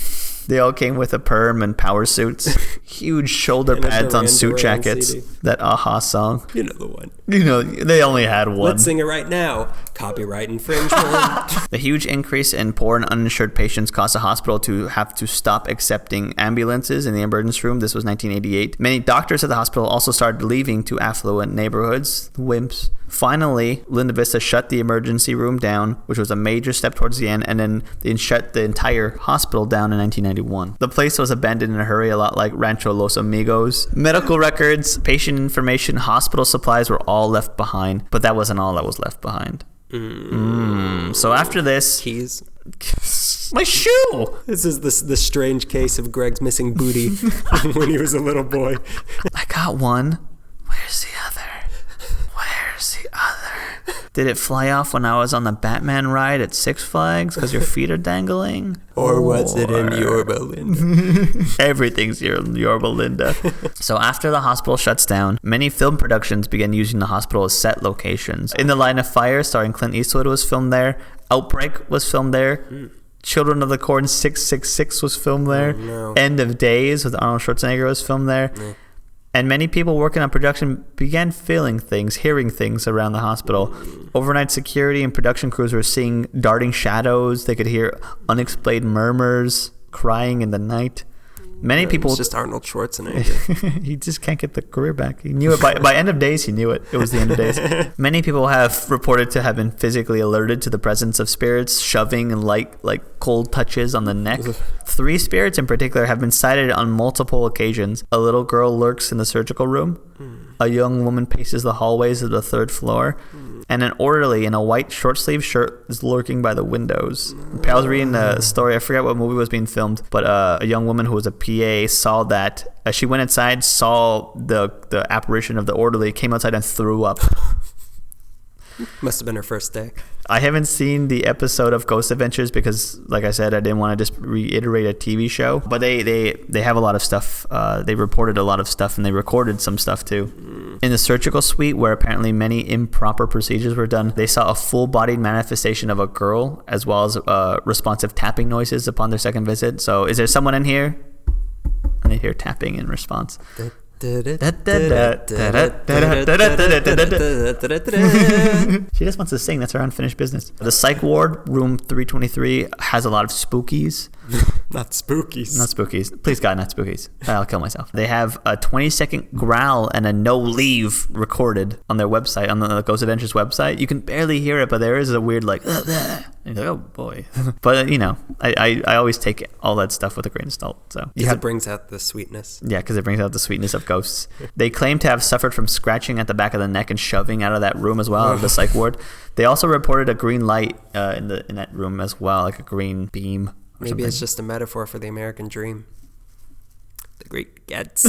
They all came with a perm and power suits. Huge shoulder pads on suit jackets. CD. That Aha song. You know the one. You know, they only had one. Let's sing it right now. Copyright infringement. The huge increase in poor and uninsured patients caused the hospital to have to stop accepting ambulances in the emergency room. This was 1988. Many doctors at the hospital also started leaving to affluent neighborhoods. Wimps. Finally, Linda Vista shut the emergency room down, which was a major step towards the end, and then they shut the entire hospital down in 1991. The place was abandoned in a hurry, a lot like Rancho Los Amigos. Medical records, patient information, hospital supplies were all left behind, but that wasn't all that was left behind. So after this... Keys. My shoe! This is the strange case of Greg's missing booty when he was a little boy. I got one. Where's the other? Did it fly off when I was on the Batman ride at Six Flags because your feet are dangling? Or was it in Yorba Linda? Everything's Yorba Linda. So after the hospital shuts down, many film productions began using the hospital as set locations. In the Line of Fire, starring Clint Eastwood, was filmed there. Outbreak was filmed there. Children of the Corn 666 was filmed there. Oh, no. End of Days with Arnold Schwarzenegger was filmed there. And many people working on production began feeling things, hearing things around the hospital. Overnight security and production crews were seeing darting shadows. They could hear unexplained murmurs, crying in the night. Many people... It's just Arnold Schwarzenegger. He just can't get the career back. He knew it. By End of Days, he knew it. It was the End of Days. Many people have reported to have been physically alerted to the presence of spirits, shoving and like cold touches on the neck. 3 spirits in particular have been sighted on multiple occasions. A little girl lurks in the surgical room. A young woman paces the hallways of the 3rd floor. And an orderly in a white short-sleeve shirt is lurking by the windows. I was reading a story, I forget what movie was being filmed, but a young woman who was a PA saw that. She went inside, saw the apparition of the orderly, came outside and threw up. Must have been her first day. I haven't seen the episode of Ghost Adventures because, like I said, I didn't want to just reiterate a TV show. But they have a lot of stuff. They reported a lot of stuff, and they recorded some stuff too. In the surgical suite, where apparently many improper procedures were done, they saw a full-bodied manifestation of a girl, as well as responsive tapping noises upon their second visit. So is there someone in here? And they hear tapping in response. She just wants to sing. That's her unfinished business. The psych ward, room 323, has a lot of spookies. Not spookies. Not spookies. Please, God, not spookies. I'll kill myself. They have a 20-second growl and a no leave recorded on their website, on the Ghost Adventures website. You can barely hear it, but there is a weird, like, and you're like, oh, boy. But, I always take all that stuff with a grain of salt. So Because it brings out the sweetness. Yeah, because it brings out the sweetness of ghosts. They claim to have suffered from scratching at the back of the neck and shoving out of that room as well, of the psych ward. They also reported a green light in that room as well, like a green beam. Maybe it's just a metaphor for the American dream. The Great Gets.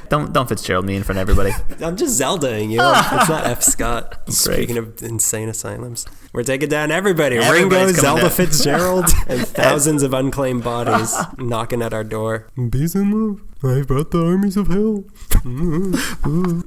Don't Fitzgerald me in front of everybody. I'm just Zeldaing you. It's not F. Scott. Speaking of insane asylums, we're taking down everybody. Ringo, Zelda down. Fitzgerald, and thousands of unclaimed bodies knocking at our door. Peace and love. I brought the armies of hell.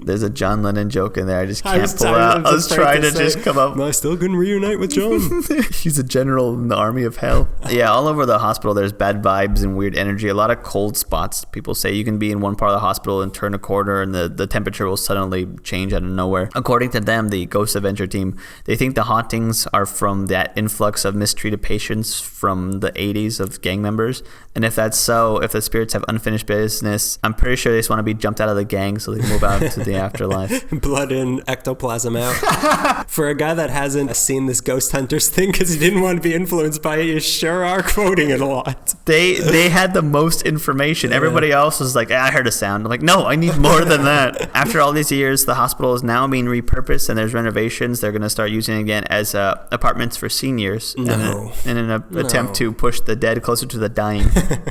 There's a John Lennon joke in there. I just can't pull out. I was trying to just come up. I still couldn't reunite with John. He's a general in the army of hell. Yeah, all over the hospital, there's bad vibes and weird energy. A lot of cold spots. People say you can be in one part of the hospital and turn a corner and the temperature will suddenly change out of nowhere. According to them, the Ghost Adventure team, they think the hauntings are from that influx of mistreated patients from the 80s of gang members. And if that's so, if the spirits have unfinished business, I'm pretty sure they just want to be jumped out of the gang so they can move out to the afterlife. Blood in, ectoplasm out. For a guy that hasn't seen this Ghost Hunters thing because he didn't want to be influenced by it, you sure are quoting it a lot. They had the most information. Yeah. Everybody else was like, I heard a sound. I'm like, no, I need more than that. After all these years, the hospital is now being repurposed and there's renovations. They're going to start using it again as apartments for seniors in an attempt to push the dead closer to the dying.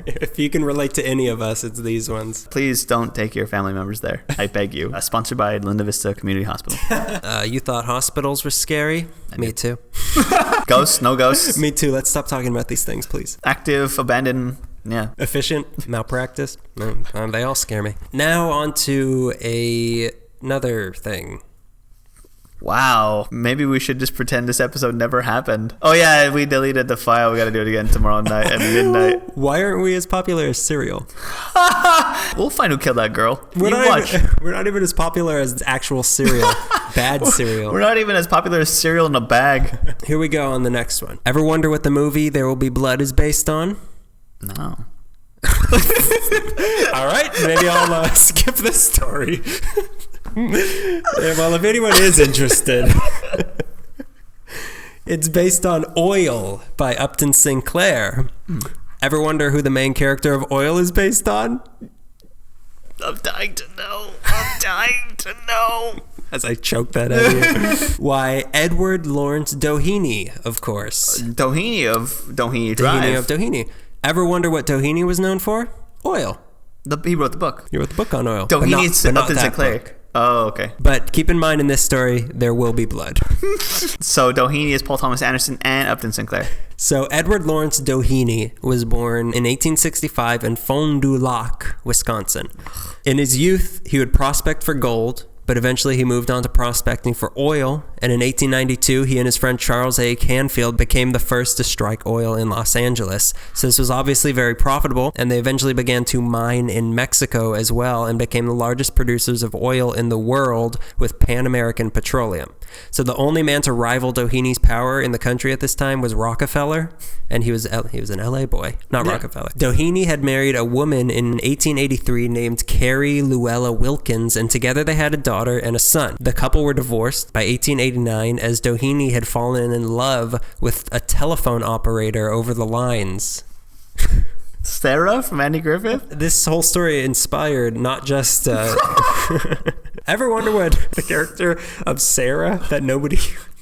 If you can relate to any of us, it's these ones. Please don't take your family members there. I beg you. Sponsored by Linda Vista Community Hospital. You thought hospitals were scary? Me too. Ghosts? No ghosts? Me too. Let's stop talking about these things, please. Active, abandoned, yeah. Efficient, malpractice. They all scare me. Now on to another thing. Wow. Maybe we should just pretend this episode never happened. Oh yeah, we deleted the file. We got to do it again tomorrow night at midnight. Why aren't we as popular as Serial? We'll find who killed that girl. We're not even as popular as actual Serial. Bad Serial. We're not even as popular as Cereal in a bag. Here we go on the next one. Ever wonder what the movie There Will Be Blood is based on? No. All right, maybe I'll skip this story. Well, if anyone is interested, it's based on Oil by Upton Sinclair. Ever wonder who the main character of Oil is based on? I'm dying to know. As I choke that out of you. Why, Edward Lawrence Doheny, of course. Doheny of Doheny Drive. Doheny of Doheny. Ever wonder what Doheny was known for? Oil. He wrote the book. He wrote the book on oil. Doheny's Upton Sinclair. Book. Oh, okay. But keep in mind in this story, there will be blood. So Doheny is Paul Thomas Anderson and Upton Sinclair. So Edward Lawrence Doheny was born in 1865 in Fond du Lac, Wisconsin. In his youth, he would prospect for gold, but eventually he moved on to prospecting for oil, and in 1892 he and his friend Charles A. Canfield became the first to strike oil in Los Angeles. So this was obviously very profitable, and they eventually began to mine in Mexico as well and became the largest producers of oil in the world with Pan American Petroleum. So the only man to rival Doheny's power in the country at this time was Rockefeller, and he was an LA boy, not Rockefeller. Doheny had married a woman in 1883 named Carrie Luella Wilkins, and together they had a daughter and a son. The couple were divorced by 1889 as Doheny had fallen in love with a telephone operator over the lines. Sarah from Andy Griffith? This whole story inspired not just... Ever wonder what the character of Sarah that nobody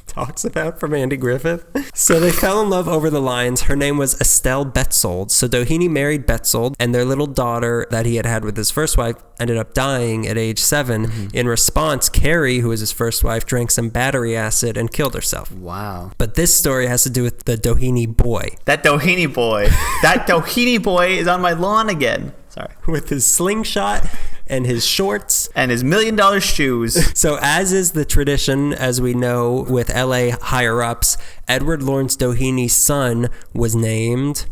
talks about from Andy Griffith? So they fell in love over the lines. Her name was Estelle Betzold. So Doheny married Betzold, and their little daughter that he had with his first wife ended up dying at age 7. Mm-hmm. In response, Carrie, who was his first wife, drank some battery acid and killed herself. Wow. But this story has to do with the Doheny boy. That Doheny boy. That Doheny boy is on my lawn again. Sorry. With his slingshot and his shorts. And his $1 million shoes. So as is the tradition, as we know, with L.A. higher-ups, Edward Lawrence Doheny's son was named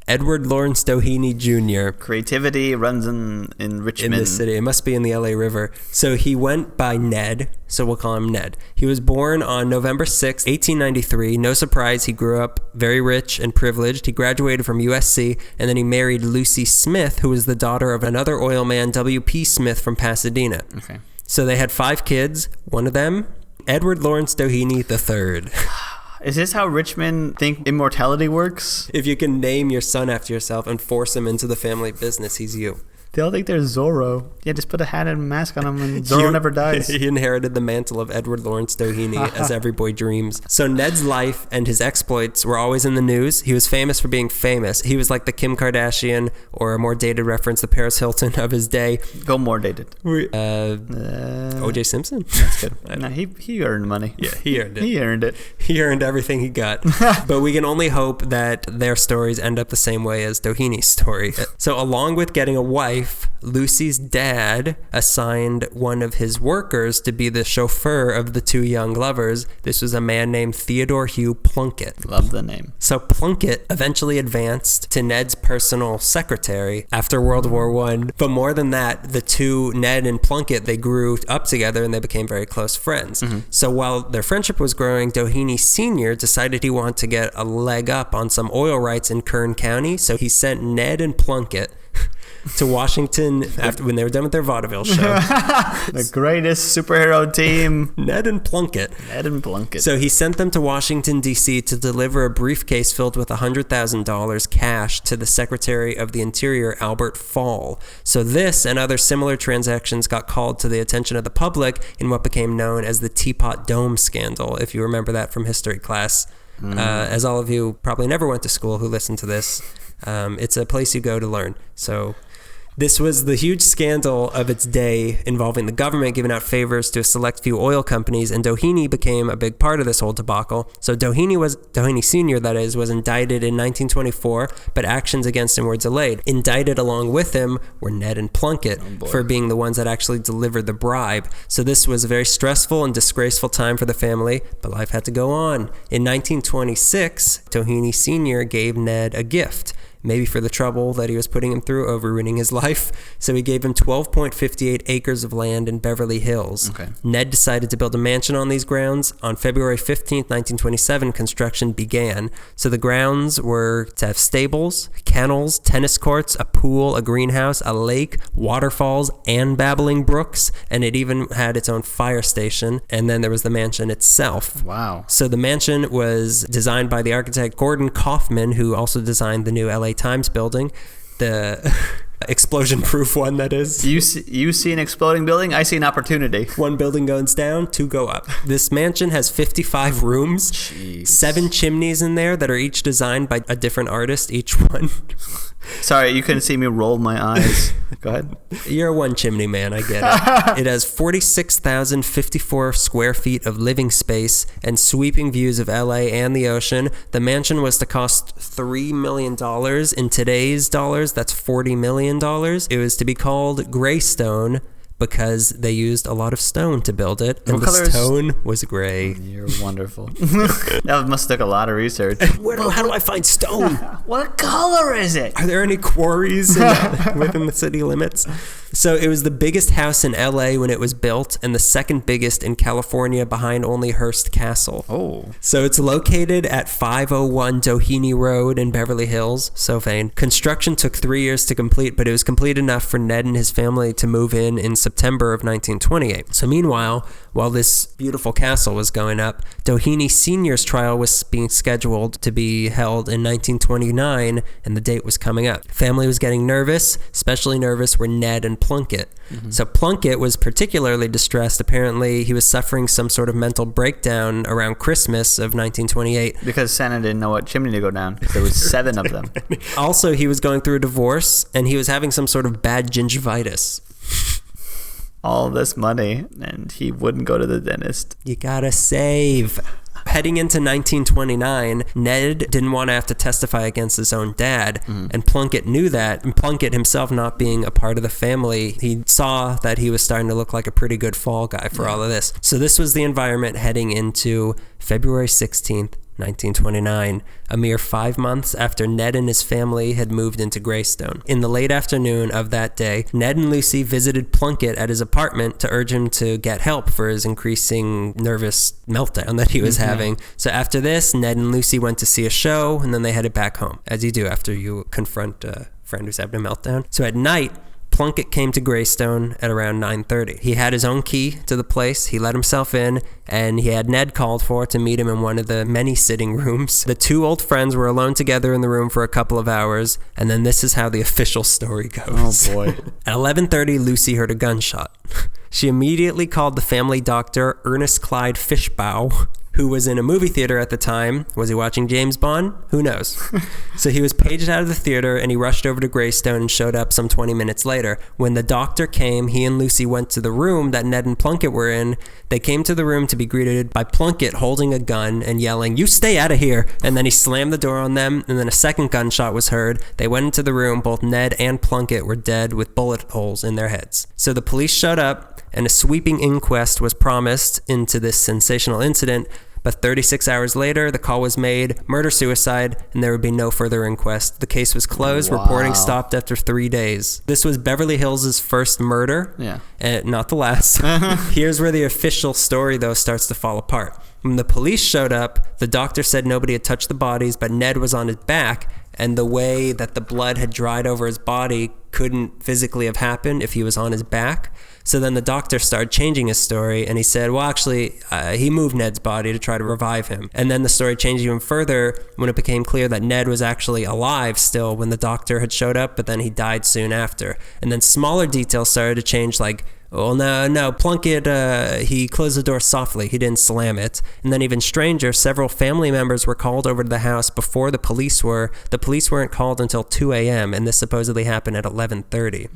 Edward Lawrence Doheny Jr. Creativity runs in Richmond. In the city. It must be in the LA River. So he went by Ned, so we'll call him Ned. He was born on November 6, 1893. No surprise, he grew up very rich and privileged. He graduated from USC, and then he married Lucy Smith, who was the daughter of another oil man, W.P. Smith from Pasadena. Okay. So they had 5 kids. One of them, Edward Lawrence Doheny III. Is this how Richmond think immortality works? If you can name your son after yourself and force him into the family business, he's you. They all think they're Zorro. Yeah, just put a hat and a mask on him and Zorro never dies. He inherited the mantle of Edward Lawrence Doheny, as every boy dreams. So Ned's life and his exploits were always in the news. He was famous for being famous. He was like the Kim Kardashian, or a more dated reference, the Paris Hilton of his day. Go more dated. O.J. Simpson. That's good. No, he earned money. Yeah, he earned it. He earned it. He earned everything he got. But we can only hope that their stories end up the same way as Doheny's story. So along with getting a wife, Lucy's dad assigned one of his workers to be the chauffeur of the 2 young lovers. This was a man named Theodore Hugh Plunkett. Love the name. So Plunkett eventually advanced to Ned's personal secretary after World War I. But more than that, the two, Ned and Plunkett, they grew up together and they became very close friends. Mm-hmm. So while their friendship was growing, Doheny Sr. decided he wanted to get a leg up on some oil rights in Kern County. So he sent Ned and Plunkett to Washington after when they were done with their vaudeville show. The greatest superhero team. Ned and Plunkett. Ned and Plunkett. So he sent them to Washington, D.C. to deliver a briefcase filled with $100,000 cash to the Secretary of the Interior, Albert Fall. So this and other similar transactions got called to the attention of the public in what became known as the Teapot Dome scandal, if you remember that from history class. As all of you probably never went to school who listen to this, it's a place you go to learn. So this was the huge scandal of its day involving the government giving out favors to a select few oil companies, and Doheny became a big part of this whole debacle. So Doheny Sr., that is, was indicted in 1924, but actions against him were delayed. Indicted along with him were Ned and Plunkett for being the ones that actually delivered the bribe. So this was a very stressful and disgraceful time for the family, but life had to go on. In 1926, Doheny Sr. gave Ned a gift, maybe for the trouble that he was putting him through over ruining his life. So he gave him 12.58 acres of land in Beverly Hills. Okay. Ned decided to build a mansion on these grounds. On February 15th, 1927, construction began. So the grounds were to have stables, kennels, tennis courts, a pool, a greenhouse, a lake, waterfalls, and babbling brooks. And it even had its own fire station. And then there was the mansion itself. Wow. So the mansion was designed by the architect Gordon Kaufman, who also designed the new L.A. Times building, the explosion-proof one, that is. You see an exploding building, I see an opportunity. One building goes down, 2 go up. This mansion has 55 rooms, Jeez. 7 chimneys in there that are each designed by a different artist, each one. Sorry, you couldn't see me roll my eyes. Go ahead. You're a one chimney man, I get it. It has 46,054 square feet of living space and sweeping views of LA and the ocean. The mansion was to cost $3 million. In today's dollars, that's $40 million. It was to be called Greystone because they used a lot of stone to build it, and the stone was gray. You're wonderful. That must take a lot of research. How do I find stone? What color is it? Are there any quarries within the city limits? So it was the biggest house in LA when it was built, and the second biggest in California behind only Hearst Castle. Oh. So it's located at 501 Doheny Road in Beverly Hills, so vain. Construction took 3 years to complete, but it was complete enough for Ned and his family to move in September of 1928. So meanwhile, while this beautiful castle was going up, Doheny Sr.'s trial was being scheduled to be held in 1929, and the date was coming up. Family was getting nervous. Especially nervous were Ned and Plunkett. Mm-hmm. So Plunkett was particularly distressed. Apparently, he was suffering some sort of mental breakdown around Christmas of 1928. Because Santa didn't know what chimney to go down. There was 7 of them. Also, he was going through a divorce, and he was having some sort of bad gingivitis. All this money, and he wouldn't go to the dentist. You gotta save. Heading into 1929, Ned didn't want to have to testify against his own dad, and Plunkett knew that. And Plunkett himself, not being a part of the family, he saw that he was starting to look like a pretty good fall guy for all of this. So this was the environment heading into February 16th, 1929, a mere 5 months after Ned and his family had moved into Greystone. In the late afternoon of that day, Ned and Lucy visited Plunkett at his apartment to urge him to get help for his increasing nervous meltdown that he was having. So after this, Ned and Lucy went to see a show, and then they headed back home, as you do after you confront a friend who's having a meltdown. So at night, Plunkett came to Greystone at around 9:30. He had his own key to the place. He let himself in, and he had Ned called for to meet him in one of the many sitting rooms. The two old friends were alone together in the room for a couple of hours, and then this is how the official story goes. Oh, boy. At 11:30, Lucy heard a gunshot. She immediately called the family doctor, Ernest Clyde Fishbaugh, who was in a movie theater at the time. Was he watching James Bond? Who knows? So he was paged out of the theater, and he rushed over to Greystone and showed up some 20 minutes later. When the doctor came, he and Lucy went to the room that Ned and Plunkett were in. They came to the room to be greeted by Plunkett holding a gun and yelling, "You stay out of here!" And then he slammed the door on them, and then a second gunshot was heard. They went into the room. Both Ned and Plunkett were dead with bullet holes in their heads. So the police showed up, and a sweeping inquest was promised into this sensational incident. But 36 hours later, the call was made, murder-suicide, and there would be no further inquest. The case was closed. Wow. Reporting stopped after 3 days. This was Beverly Hills' first murder, and not the last. Here's where the official story, though, starts to fall apart. When the police showed up, the doctor said nobody had touched the bodies, but Ned was on his back, and the way that the blood had dried over his body couldn't physically have happened if he was on his back. So then the doctor started changing his story, and he said, well, actually, he moved Ned's body to try to revive him. And then the story changed even further when it became clear that Ned was actually alive still when the doctor had showed up, but then he died soon after. And then smaller details started to change, like, well, no, Plunkett, he closed the door softly. He didn't slam it. And then even stranger, several family members were called over to the house before the police were. The police weren't called until 2 a.m., and this supposedly happened at 11:30.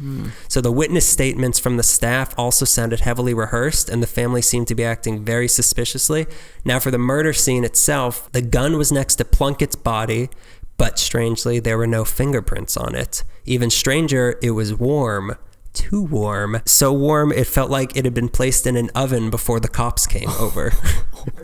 So the witness statements from the staff also sounded heavily rehearsed, and the family seemed to be acting very suspiciously. Now, for the murder scene itself, the gun was next to Plunkett's body, but strangely, there were no fingerprints on it. Even stranger, it was warm. Too warm. So warm, it felt like it had been placed in an oven before the cops came over.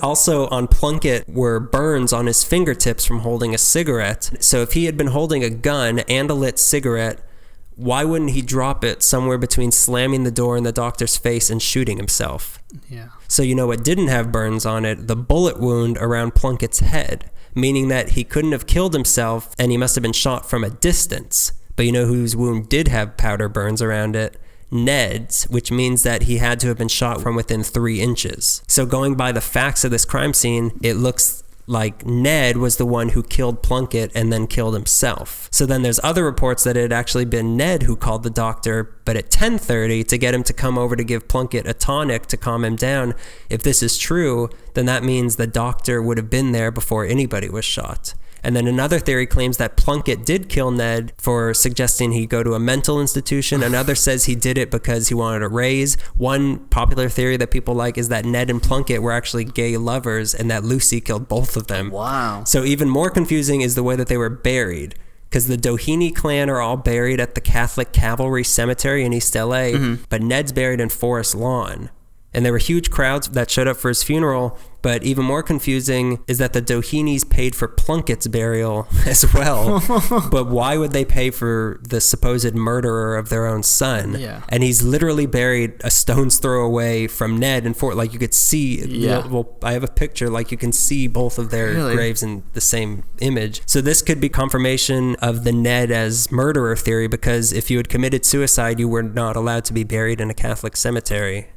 Also, on Plunkett were burns on his fingertips from holding a cigarette. So if he had been holding a gun and a lit cigarette, why wouldn't he drop it somewhere between slamming the door in the doctor's face and shooting himself? Yeah. So you know what didn't have burns on it? The bullet wound around Plunkett's head, meaning that he couldn't have killed himself, and he must have been shot from a distance. But you know whose wound did have powder burns around it? Ned's, which means that he had to have been shot from within 3 inches. So going by the facts of this crime scene, it looks like Ned was the one who killed Plunkett and then killed himself. So then there's other reports that it had actually been Ned who called the doctor, but at 10:30 to get him to come over to give Plunkett a tonic to calm him down. If this is true, then that means the doctor would have been there before anybody was shot. And then another theory claims that Plunkett did kill Ned for suggesting he go to a mental institution. Another says he did it because he wanted a raise. One popular theory that people like is that Ned and Plunkett were actually gay lovers and that Lucy killed both of them. Wow. So even more confusing is the way that they were buried, because the Doheny clan are all buried at the Catholic Cavalry Cemetery in East LA, but Ned's buried in Forest Lawn. And there were huge crowds that showed up for his funeral, but even more confusing is that the Dohenys paid for Plunkett's burial as well. But why would they pay for the supposed murderer of their own son? Yeah. And he's literally buried a stone's throw away from Ned and Fort. Like you could see, well, I have a picture, like you can see both of their graves in the same image. So this could be confirmation of the Ned as murderer theory, because if you had committed suicide, you were not allowed to be buried in a Catholic cemetery.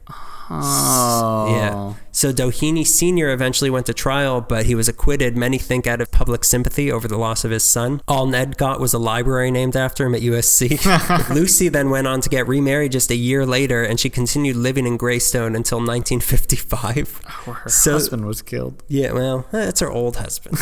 Oh. Yeah. So Doheny Sr. eventually went to trial, but he was acquitted, many think out of public sympathy over the loss of his son. All Ned got was a library named after him at USC. Lucy then went on to get remarried just a year later, and she continued living in Greystone until 1955. Where her husband was killed. Yeah, well, that's her old husband.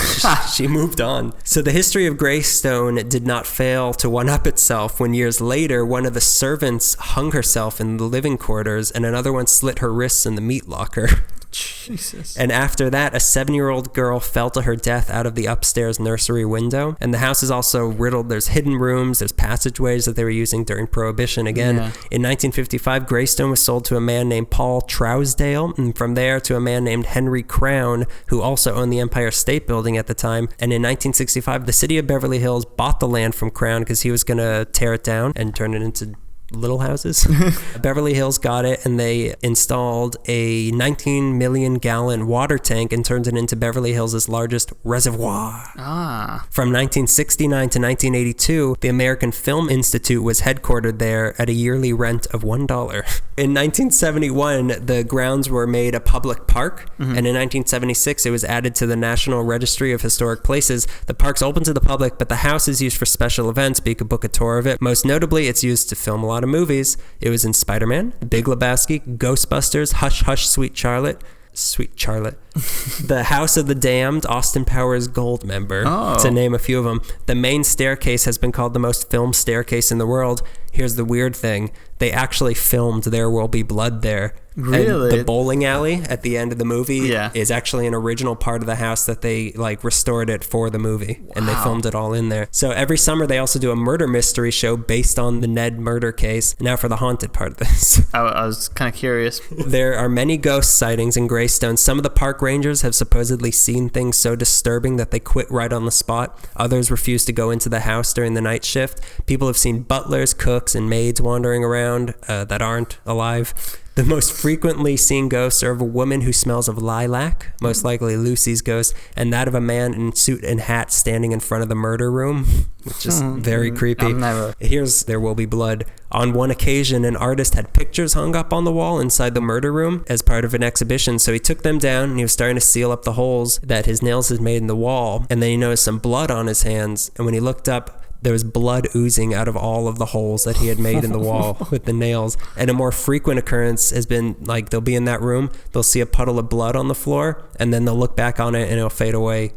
She moved on. So the history of Greystone did not fail to one-up itself when years later, one of the servants hung herself in the living quarters and another one slit her wrists in the meat locker. Jesus. And after that, a 7-year-old girl fell to her death out of the upstairs nursery window. And the house is also riddled. There's hidden rooms. There's passageways that they were using during Prohibition. Again, in 1955, Greystone was sold to a man named Paul Trousdale, and from there to a man named Henry Crown, who also owned the Empire State Building at the time. And in 1965, the city of Beverly Hills bought the land from Crown because he was going to tear it down and turn it into little houses. Beverly Hills got it, and they installed a 19 million gallon water tank and turned it into Beverly Hills' largest reservoir. From 1969 to 1982, the American Film Institute was headquartered there at a yearly rent of $1. In 1971, the grounds were made a public park, and in 1976, it was added to the National Registry of Historic Places. The park's open to the public, but the house is used for special events, but you could book a tour of it. Most notably, it's used to film a lot of movies. It was in Spider-Man, Big Lebowski, Ghostbusters, Hush Hush, Sweet Charlotte, The House of the Damned, Austin Powers Goldmember, to name a few of them. The main staircase has been called the most filmed staircase in the world. Here's the weird thing. They actually filmed There Will Be Blood there. Really? And the bowling alley at the end of the movie is actually an original part of the house that they restored it for the movie. Wow. And they filmed it all in there. So every summer they also do a murder mystery show based on the Ned murder case. Now for the haunted part of this. I was kind of curious. There are many ghost sightings in Greystone. Some of the park rangers have supposedly seen things so disturbing that they quit right on the spot. Others refuse to go into the house during the night shift. People have seen butlers, cooks, and maids wandering around that aren't alive. The most frequently seen ghosts are of a woman who smells of lilac, most likely Lucy's ghost, and that of a man in suit and hat standing in front of the murder room, which is very creepy. Here's There Will Be Blood. On one occasion, an artist had pictures hung up on the wall inside the murder room as part of an exhibition, so he took them down and he was starting to seal up the holes that his nails had made in the wall, and then he noticed some blood on his hands, and when he looked up, there was blood oozing out of all of the holes that he had made in the wall with the nails. And a more frequent occurrence has been, they'll be in that room, they'll see a puddle of blood on the floor, and then they'll look back on it and it'll fade away.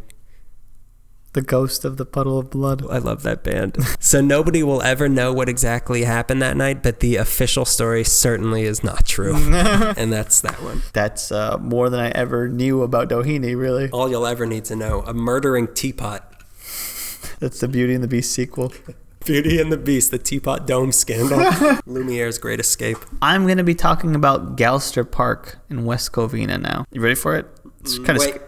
The Ghost of the Puddle of Blood. I love that band. So nobody will ever know what exactly happened that night, but the official story certainly is not true. And that's that one. That's more than I ever knew about Doheny, really. All you'll ever need to know. A murdering teapot. That's the Beauty and the Beast sequel. Beauty and the Beast, the Teapot Dome scandal. Lumiere's Great Escape. I'm going to be talking about Galster Park in West Covina now. You ready for it? It's kind of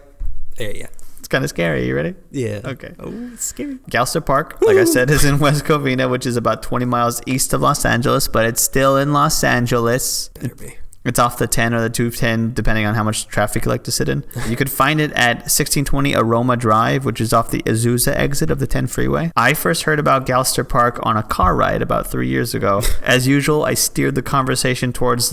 It's kind of scary. You ready? Yeah. Okay. Oh, it's scary. Galster Park, like I said, is in West Covina, which is about 20 miles east of Los Angeles, but it's still in Los Angeles. Better be. It's off the 10 or the 210, depending on how much traffic you like to sit in. You could find it at 1620 Aroma Drive, which is off the Azusa exit of the 10 freeway. I first heard about Galster Park on a car ride about 3 years ago. As usual, I steered the conversation towards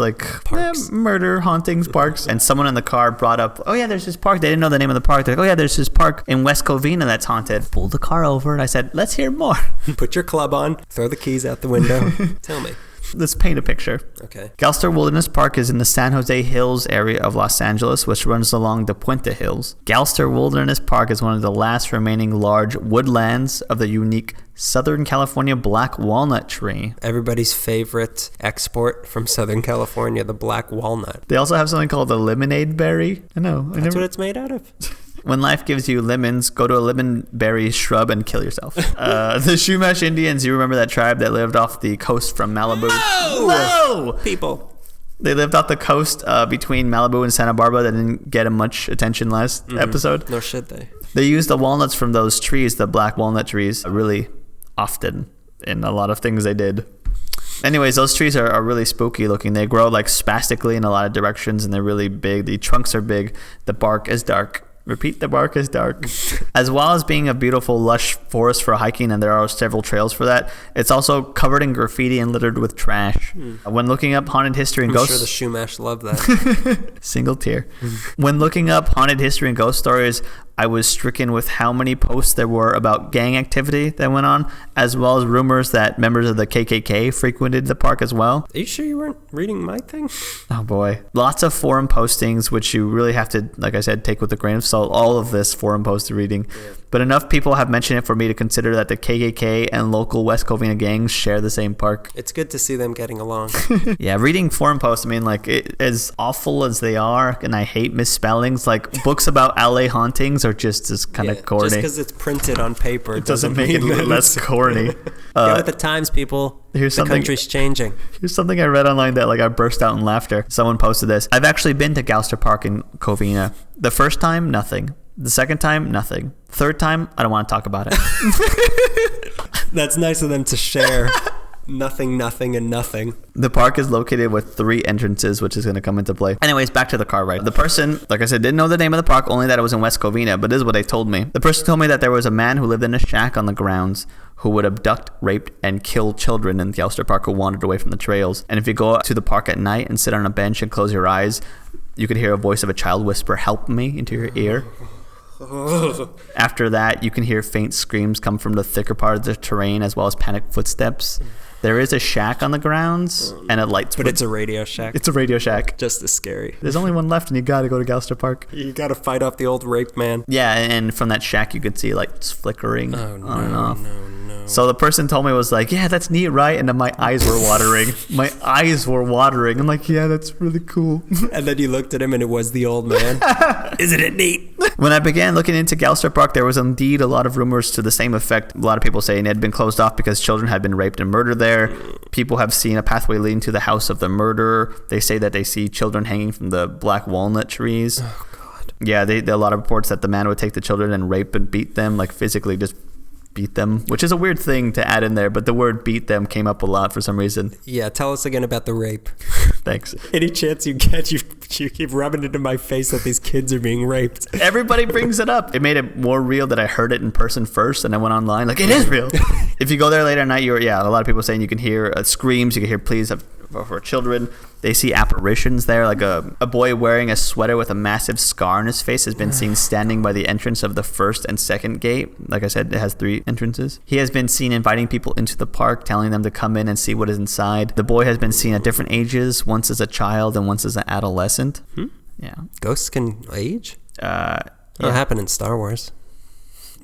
murder, hauntings, parks. And someone in the car brought up, oh yeah, there's this park. They didn't know the name of the park. They're like, oh yeah, there's this park in West Covina that's haunted. Pulled the car over and I said, let's hear more. Put your club on, throw the keys out the window. Tell me. Let's paint a picture. Okay. Galster Wilderness Park is in the San Jose Hills area of Los Angeles, which runs along the Puente Hills. Galster Wilderness Park is one of the last remaining large woodlands of the unique Southern California black walnut tree. Everybody's favorite export from Southern California, the black walnut. They also have something called the lemonade berry. I know. That's what it's made out of. When life gives you lemons, go to a lemon berry shrub and kill yourself. The Chumash Indians, you remember that tribe that lived off the coast from Malibu? Whoa! People. They lived off the coast between Malibu and Santa Barbara. That didn't get much attention last episode. Nor should they. They used the walnuts from those trees, the black walnut trees, really often in a lot of things they did. Anyways, those trees are really spooky looking. They grow spastically in a lot of directions, and they're really big. The trunks are big. The bark is dark. Repeat, the bark is dark. As well as being a beautiful, lush forest for hiking, and there are several trails for that, it's also covered in graffiti and littered with trash. When looking up haunted history and ghosts... I'm sure the Chumash love that. Single tear. When looking up haunted history and ghost stories, I was stricken with how many posts there were about gang activity that went on, as well as rumors that members of the KKK frequented the park as well. Are you sure you weren't reading my thing? Oh boy. Lots of forum postings, which you really have to, like I said, take with a grain of salt. All of this forum post reading. Yeah. but enough people have mentioned it for me to consider that the KKK and local West Covina gangs share the same park. It's good to see them getting along. Yeah, reading forum posts, I mean, like, as awful as they are, and I hate misspellings, like, books about LA hauntings are just as kind of corny. Just because it's printed on paper it doesn't make it less corny. Get with the times, people. The country's changing. Here's something I read online that, like, I burst out in laughter. Someone posted this. I've actually been to Galster Park in Covina. The first time, nothing. The second time, nothing. Third time, I don't want to talk about it. That's nice of them to share. Nothing, and nothing. The park is located with 3 entrances, which is going to come into play. Anyways, back to the car ride. The person, like I said, didn't know the name of the park, only that it was in West Covina, but this is what they told me. The person told me that there was a man who lived in a shack on the grounds who would abduct, rape, and kill children in Galster Park who wandered away from the trails. And if you go to the park at night and sit on a bench and close your eyes, you could hear a voice of a child whisper, "Help me," into your ear. After that, you can hear faint screams come from the thicker part of the terrain, as well as panicked footsteps. There is a shack on the grounds, and it lights. But it's a radio shack. It's a radio shack. Just as scary. There's only one left, and you gotta go to Galster Park. You gotta fight off the old rape man. Yeah, and from that shack, you could see lights flickering on and off. No. So the person told me, was like, "Yeah, that's neat, right?" And then my eyes were watering. I'm like, "Yeah, that's really cool." And then you looked at him, and it was the old man. Isn't it neat? When I began looking into Galster Park, there was indeed a lot of rumors to the same effect. A lot of people saying it had been closed off because children had been raped and murdered there. People have seen a pathway leading to the house of the murderer. They say that they see children hanging from the black walnut trees. Oh, God. Yeah, there are a lot of reports that the man would take the children and rape and beat them, like physically just beat them, which is a weird thing to add in there, but the word beat them came up a lot for some reason. Yeah, tell us again about the rape. Thanks. Any chance you get, you keep rubbing it in my face that these kids are being raped. Everybody brings it up. It made it more real that I heard it in person first, and I went online, like, it is real. If you go there later at night, a lot of people saying you can hear screams, you can hear pleas for children. They see apparitions there, like a boy wearing a sweater with a massive scar on his face has been seen standing by the entrance of the first and second gate. Like I said, it has 3 entrances. He has been seen inviting people into the park, telling them to come in and see what is inside. The boy has been seen at different ages, once as a child and once as an adolescent. Yeah. Ghosts can age? What happened in Star Wars?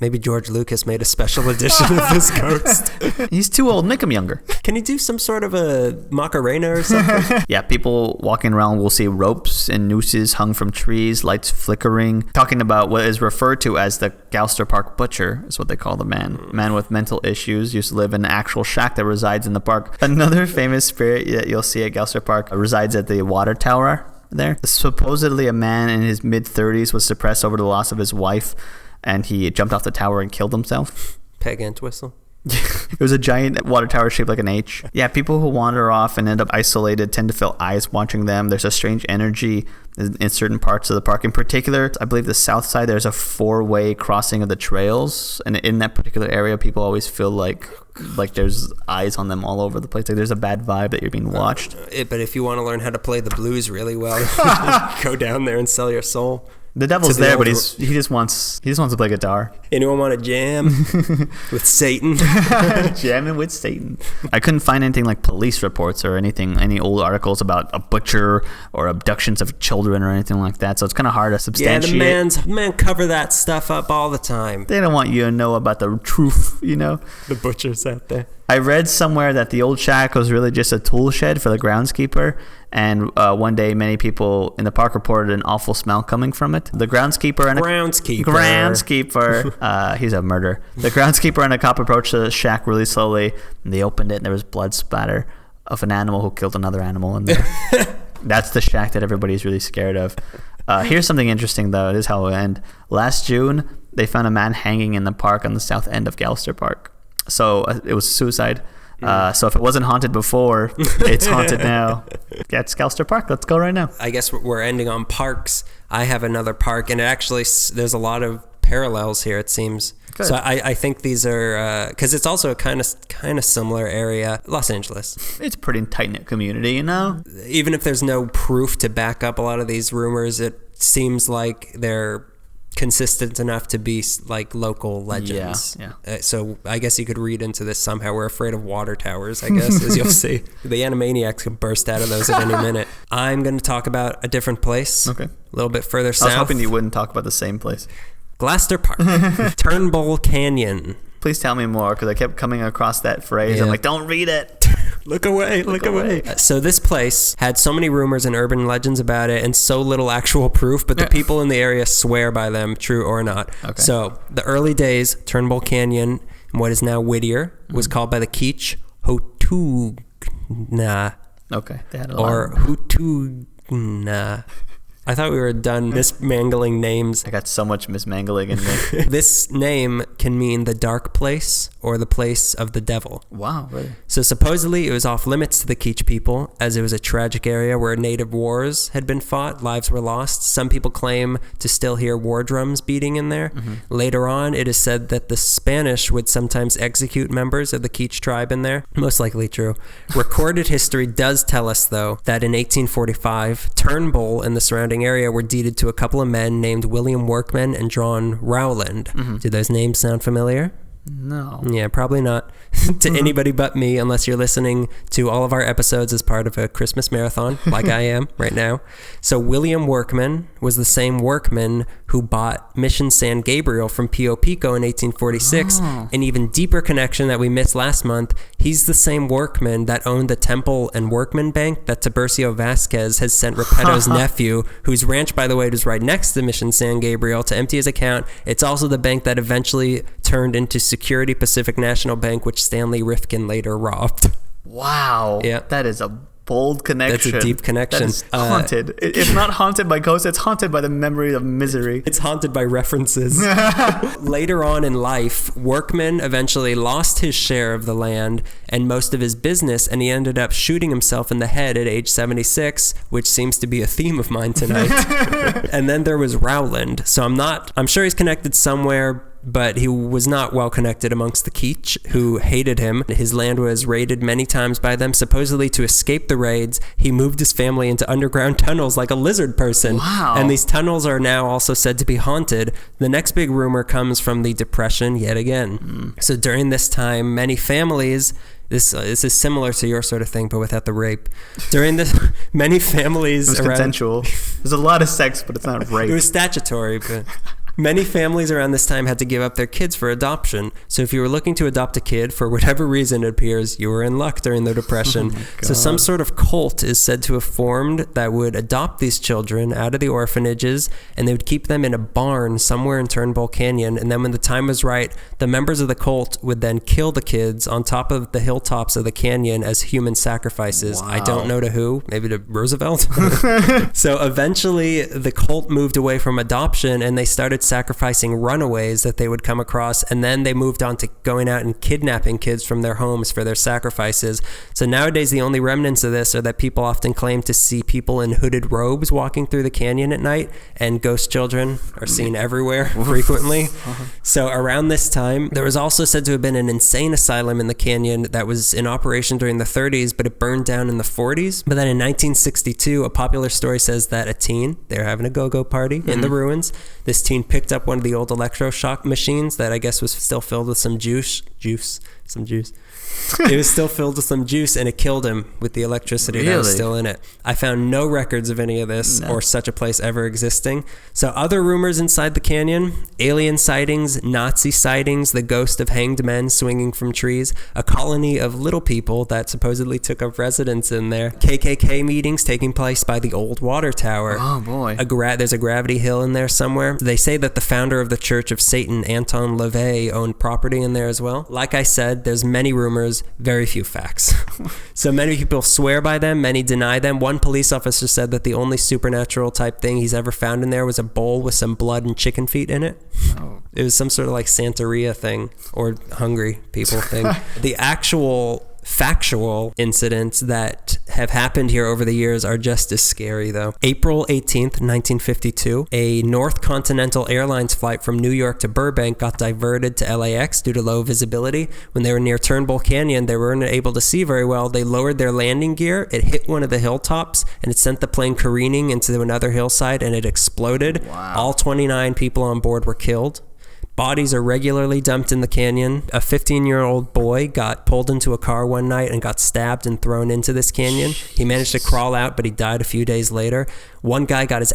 Maybe George Lucas made a special edition of this ghost. He's too old. Make him younger. Can he do some sort of a Macarena or something? Yeah, people walking around will see ropes and nooses hung from trees, lights flickering. Talking about what is referred to as the Galster Park Butcher is what they call the man. Man with mental issues used to live in an actual shack that resides in the park. Another famous spirit that you'll see at Galster Park resides at the water tower there. Supposedly a man in his mid-30s was suppressed over the loss of his wife, and he jumped off the tower and killed himself. Peg and whistle. It was a giant water tower shaped like an H. Yeah, people who wander off and end up isolated tend to feel eyes watching them. There's a strange energy in certain parts of the park. In particular, I believe the south side, there's a 4-way crossing of the trails. And in that particular area, people always feel like there's eyes on them all over the place. Like there's a bad vibe that you're being watched. But if you want to learn how to play the blues really well, go down there and sell your soul. The devil's there, but he just wants to play guitar. Anyone want to jam with Satan? Jamming with Satan. I couldn't find anything like police reports or any old articles about a butcher or abductions of children or anything like that. So it's kind of hard to substantiate. Yeah, the men cover that stuff up all the time. They don't want you to know about the truth, The butchers out there. I read somewhere that the old shack was really just a tool shed for the groundskeeper, and one day many people in the park reported an awful smell coming from it. The groundskeeper, he's a murderer. The groundskeeper and a cop approached the shack really slowly, and they opened it, and there was blood splatter of an animal who killed another animal in there. That's the shack that everybody's really scared of. Here's something interesting, though. This is how it will end. Last June, they found a man hanging in the park on the south end of Galster Park. So it was suicide. So if it wasn't haunted before, it's haunted now. Yeah, it's Galster Park. Let's go right now. I guess we're ending on parks. I have another park, and there's a lot of parallels here, it seems. Good. So I think these are because it's also a kind of similar area. Los Angeles. It's a pretty tight-knit community, Even if there's no proof to back up a lot of these rumors, it seems like they're consistent enough to be like local legends. Yeah. So I guess you could read into this somehow. We're afraid of water towers, I guess, as you'll see. The Animaniacs can burst out of those at any minute. I'm going to talk about a different place. Okay. A little bit further south. I was hoping you wouldn't talk about the same place. Galster Park. Turnbull Canyon. Please tell me more, because I kept coming across that phrase. Yeah. I'm like, don't read it. Look away, look away. So this place had so many rumors and urban legends about it and so little actual proof, but the people in the area swear by them, true or not. Okay. So the early days, Turnbull Canyon, what is now Whittier, was called by the Keech Hotugna. Okay. They had a lot. Or Hotugna. I thought we were done mismangling names. I got so much mismangling in me. This name can mean the dark place or the place of the devil. Wow, really? So supposedly it was off limits to the Keech people, as it was a tragic area where native wars had been fought, lives were lost. Some people claim to still hear war drums beating in there. Later on, it is said that the Spanish would sometimes execute members of the Keech tribe in there. Most likely true. Recorded history does tell us, though, that in 1845, Turnbull and the surrounding area were deeded to a couple of men named William Workman and John Rowland. Do those names sound familiar? No. Yeah, probably not to anybody but me, unless you're listening to all of our episodes as part of a Christmas marathon, like I am right now. So William Workman was the same workman who bought Mission San Gabriel from Pio Pico in 1846. An even deeper connection that we missed last month, he's the same workman that owned the Temple and Workman Bank that Tiburcio Vasquez has sent Repetto's nephew, whose ranch, by the way, was right next to Mission San Gabriel, to empty his account. It's also the bank that eventually turned into Security Pacific National Bank, which Stanley Rifkin later robbed. Wow. Yeah. That is a bold connection. That's a deep connection. That is haunted. It's not haunted by ghosts. It's haunted by the memory of misery. It's haunted by references. Later on in life, Workman eventually lost his share of the land and most of his business, and he ended up shooting himself in the head at age 76, which seems to be a theme of mine tonight. And then there was Rowland. So I'm sure he's connected somewhere, but he was not well connected amongst the Keech, who hated him. His land was raided many times by them. Supposedly, to escape the raids, he moved his family into underground tunnels like a lizard person. Wow. And these tunnels are now also said to be haunted. The next big rumor comes from the Depression yet again. So during this time, many families... This is similar to your sort of thing, but without the rape. During this, many families... It was consensual. There's a lot of sex, but it's not rape. It was statutory, but... Many families around this time had to give up their kids for adoption. So if you were looking to adopt a kid, for whatever reason it appears, you were in luck during the Depression. So some sort of cult is said to have formed that would adopt these children out of the orphanages, and they would keep them in a barn somewhere in Turnbull Canyon. And then when the time was right, the members of the cult would then kill the kids on top of the hilltops of the canyon as human sacrifices. Wow. I don't know to who, maybe to Roosevelt. So eventually the cult moved away from adoption, and they started sacrificing runaways that they would come across, and then they moved on to going out and kidnapping kids from their homes for their sacrifices. So nowadays the only remnants of this are that people often claim to see people in hooded robes walking through the canyon at night, and ghost children are seen everywhere frequently. So around this time, there was also said to have been an insane asylum in the canyon that was in operation during the 30s, but it burned down in the 40s. But then in 1962, a popular story says that a teen, they were having a go-go party in the ruins. This teen picked up one of the old electroshock machines that I guess was still filled with some juice. It was still filled with some juice, and it killed him with the electricity that was still in it. I found no records of any of this or such a place ever existing. So other rumors inside the canyon: alien sightings, Nazi sightings, the ghost of hanged men swinging from trees, a colony of little people that supposedly took up residence in there, KKK meetings taking place by the old water tower. Oh boy. There's a gravity hill in there somewhere. They say that the founder of the Church of Satan, Anton LaVey, owned property in there as well. Like I said, there's many rumors, very few facts. So many people swear by them, many deny them. One police officer said that the only supernatural type thing he's ever found in there was a bowl with some blood and chicken feet in it. Oh. It was some sort of like Santeria thing, or hungry people thing. The actual factual incidents that have happened here over the years are just as scary, though. April 18th, 1952, a North Continental Airlines flight from New York to Burbank got diverted to LAX due to low visibility. When they were near Turnbull Canyon, they weren't able to see very well. They lowered their landing gear. It hit one of the hilltops, and it sent the plane careening into another hillside, and it exploded. Wow. All 29 people on board were killed. Bodies are regularly dumped in the canyon. A 15-year-old boy got pulled into a car one night and got stabbed and thrown into this canyon. He managed to crawl out, but he died a few days later. One guy got his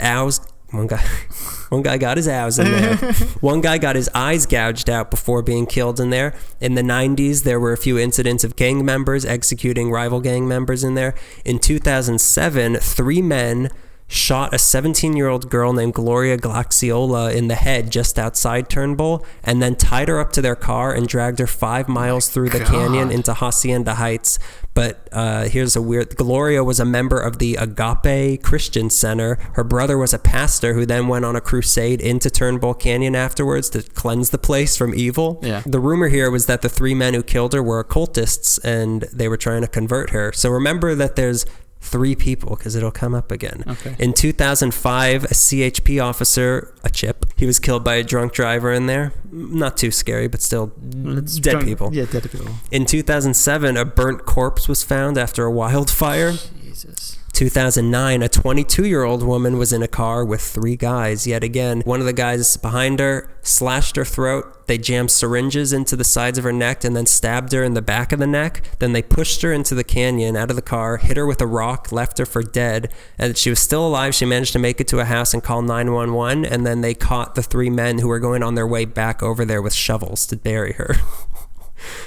One guy got his eyes in there. One guy got his eyes gouged out before being killed in there. In the 90s, there were a few incidents of gang members executing rival gang members in there. In 2007, 3 men shot a 17-year-old girl named Gloria Glaxiola in the head just outside Turnbull, and then tied her up to their car and dragged her 5 miles through the canyon into Hacienda Heights. But here's a weird... Gloria was a member of the Agape Christian Center. Her brother was a pastor who then went on a crusade into Turnbull Canyon afterwards to cleanse the place from evil. Yeah. The rumor here was that the 3 men who killed her were occultists, and they were trying to convert her. So remember that there's 3 people, because it'll come up again. Okay. In 2005, a CHP officer, a chip, he was killed by a drunk driver in there. Not too scary, but still dead people. Yeah, dead people. In 2007, a burnt corpse was found after a wildfire. Jesus. 2009, a 22-year-old woman was in a car with 3 guys. Yet again, one of the guys behind her slashed her throat. They jammed syringes into the sides of her neck and then stabbed her in the back of the neck. Then they pushed her into the canyon out of the car, hit her with a rock, left her for dead. And she was still alive. She managed to make it to a house and call 911. And then they caught the 3 men who were going on their way back over there with shovels to bury her.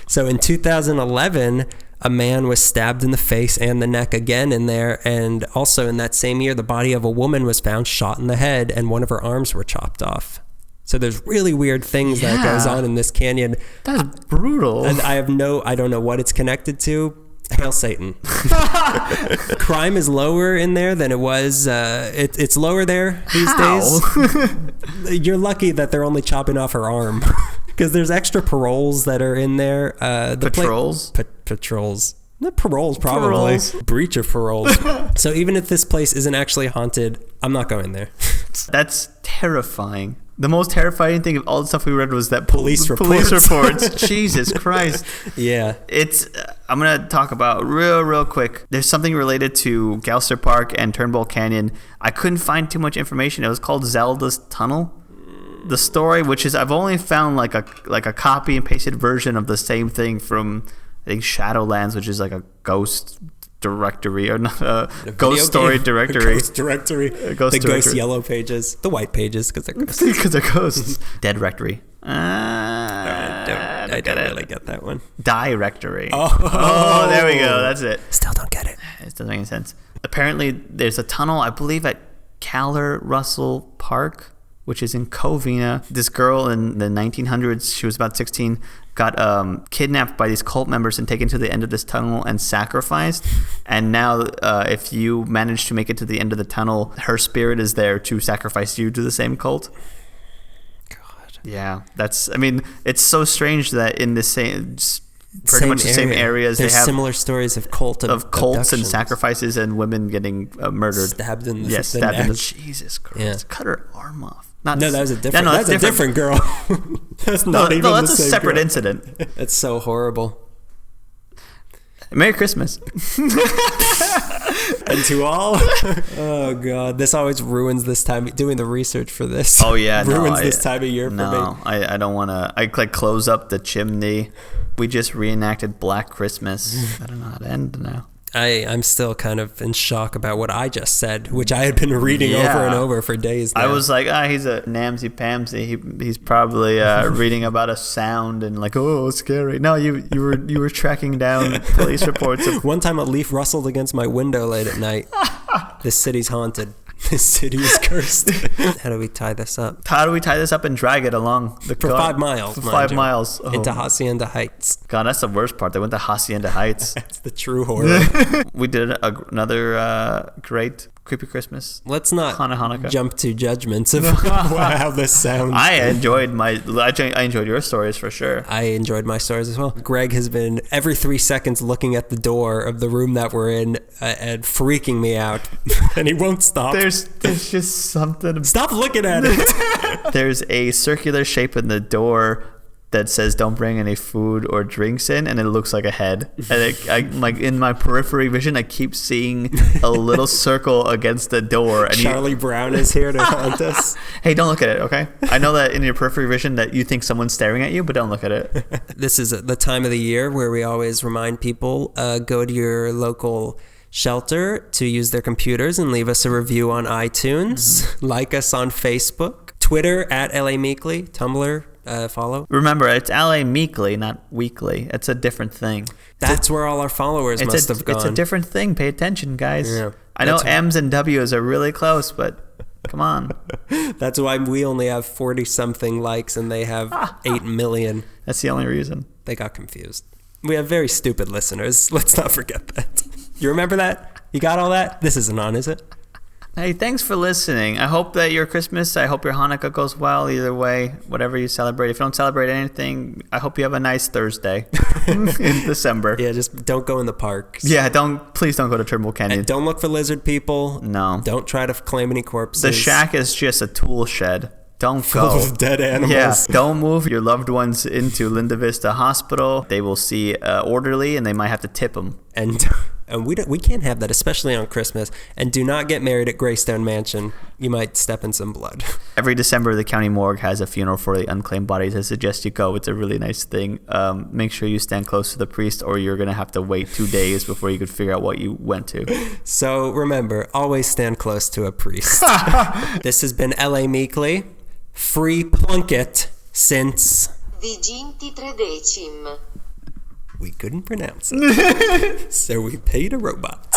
So in 2011... a man was stabbed in the face and the neck again in there, and also in that same year, the body of a woman was found shot in the head, and one of her arms were chopped off. So there's really weird things that goes on in this canyon. That's brutal. And I don't know what it's connected to. Hail Satan. Crime is lower in there than it was. It's lower there these days. You're lucky that they're only chopping off her arm. Because there's extra paroles that are in there. Patrols? Patrols. The paroles, probably. Paroles. Breach of paroles. So even if this place isn't actually haunted, I'm not going there. That's terrifying. The most terrifying thing of all the stuff we read was that Police reports. Jesus Christ. Yeah. I'm going to talk about real quick. There's something related to Galster Park and Turnbull Canyon. I couldn't find too much information. It was called Zelda's Tunnel. The story, which is, I've only found like a copy and pasted version of the same thing from, I think, Shadowlands, which is like a ghost directory, or not a ghost story directory. Ghost directory. The directory. ghost yellow pages. The white pages, because they're ghosts. Because they're ghosts. Dead directory. I don't really get that one. Directory. Oh, there we go. That's it. Still don't get it. It doesn't make any sense. Apparently, there's a tunnel, I believe, at Calder Russell Park, which is in Covina. This girl in the 1900s, she was about 16, got kidnapped by these cult members and taken to the end of this tunnel and sacrificed. And now if you manage to make it to the end of the tunnel, her spirit is there to sacrifice you to the same cult. God. Yeah, it's so strange that in the same... Pretty much the same areas. There's they have similar stories of cults and sacrifices and women getting murdered. Stabbed in the stabbed neck. in the... Jesus Christ. Yeah. Cut her arm off. That was a different... No, that's a different girl. That's not even that's the same a separate girl. incident. It's so horrible. Merry Christmas. And to all... Oh, God. This always ruins this time... Doing the research for this. Oh, yeah. ruins this time of year for me. No, I don't want to... I close up the chimney. We just reenacted Black Christmas. I don't know how to end now. I'm still kind of in shock about what I just said, which I had been reading over and over for days now. I was like, he's a namsy-pamsy. He's probably reading about a sound and like, oh, scary. No, you were tracking down police reports of... One time a leaf rustled against my window late at night. This city's haunted. This city is cursed. How do we tie this up? How do we tie this up and drag it along? For 5 miles. For 5 miles. Oh. Into Hacienda Heights. God, that's the worst part. They went to Hacienda Heights. That's the true horror. We did another great creepy Christmas. Let's not Hanukkah. Jump to judgments of how this sounds. I enjoyed your stories for sure. I enjoyed my stories as well. Greg has been every 3 seconds looking at the door of the room that we're in and freaking me out, and he won't stop. There's just something. Stop looking at it. There's a circular shape in the door that says don't bring any food or drinks in, and it looks like a head. And like in my periphery vision, I keep seeing a little circle against the door. And Charlie Brown is here to haunt us. Hey, don't look at it, okay? I know that in your periphery vision that you think someone's staring at you, but don't look at it. This is the time of the year where we always remind people, go to your local shelter to use their computers and leave us a review on iTunes. Like us on Facebook, Twitter at LA Meekly, Tumblr, follow. Remember, it's LA Meekly, not weekly. It's a different thing. That's where all our followers must have gone. It's a different thing. Pay attention, guys. Yeah, I know M's and W's are really close, but come on. That's why we only have 40-something likes and they have 8 million. That's the only reason. They got confused. We have very stupid listeners. Let's not forget that. You remember that? You got all that? This isn't on, is it? Hey, thanks for listening. I hope that your Christmas, I hope your Hanukkah goes well. Either way, whatever you celebrate. If you don't celebrate anything, I hope you have a nice Thursday in December. Yeah, just don't go in the park. Yeah, please don't go to Turnbull Canyon. And don't look for lizard people. No. Don't try to claim any corpses. The shack is just a tool shed. Don't go. Full of dead animals. Yeah. Don't move your loved ones into Linda Vista Hospital. They will see orderly and they might have to tip them. And we can't have that, especially on Christmas. And do not get married at Greystone Mansion. You might step in some blood. Every December, the county morgue has a funeral for the unclaimed bodies. I suggest you go. It's a really nice thing. Make sure you stand close to the priest or you're going to have to wait 2 days before you could figure out what you went to. So remember, always stand close to a priest. This has been L.A. Meekly. Free Plunkett since... Viginti tredecim. We couldn't pronounce it. So we paid a robot.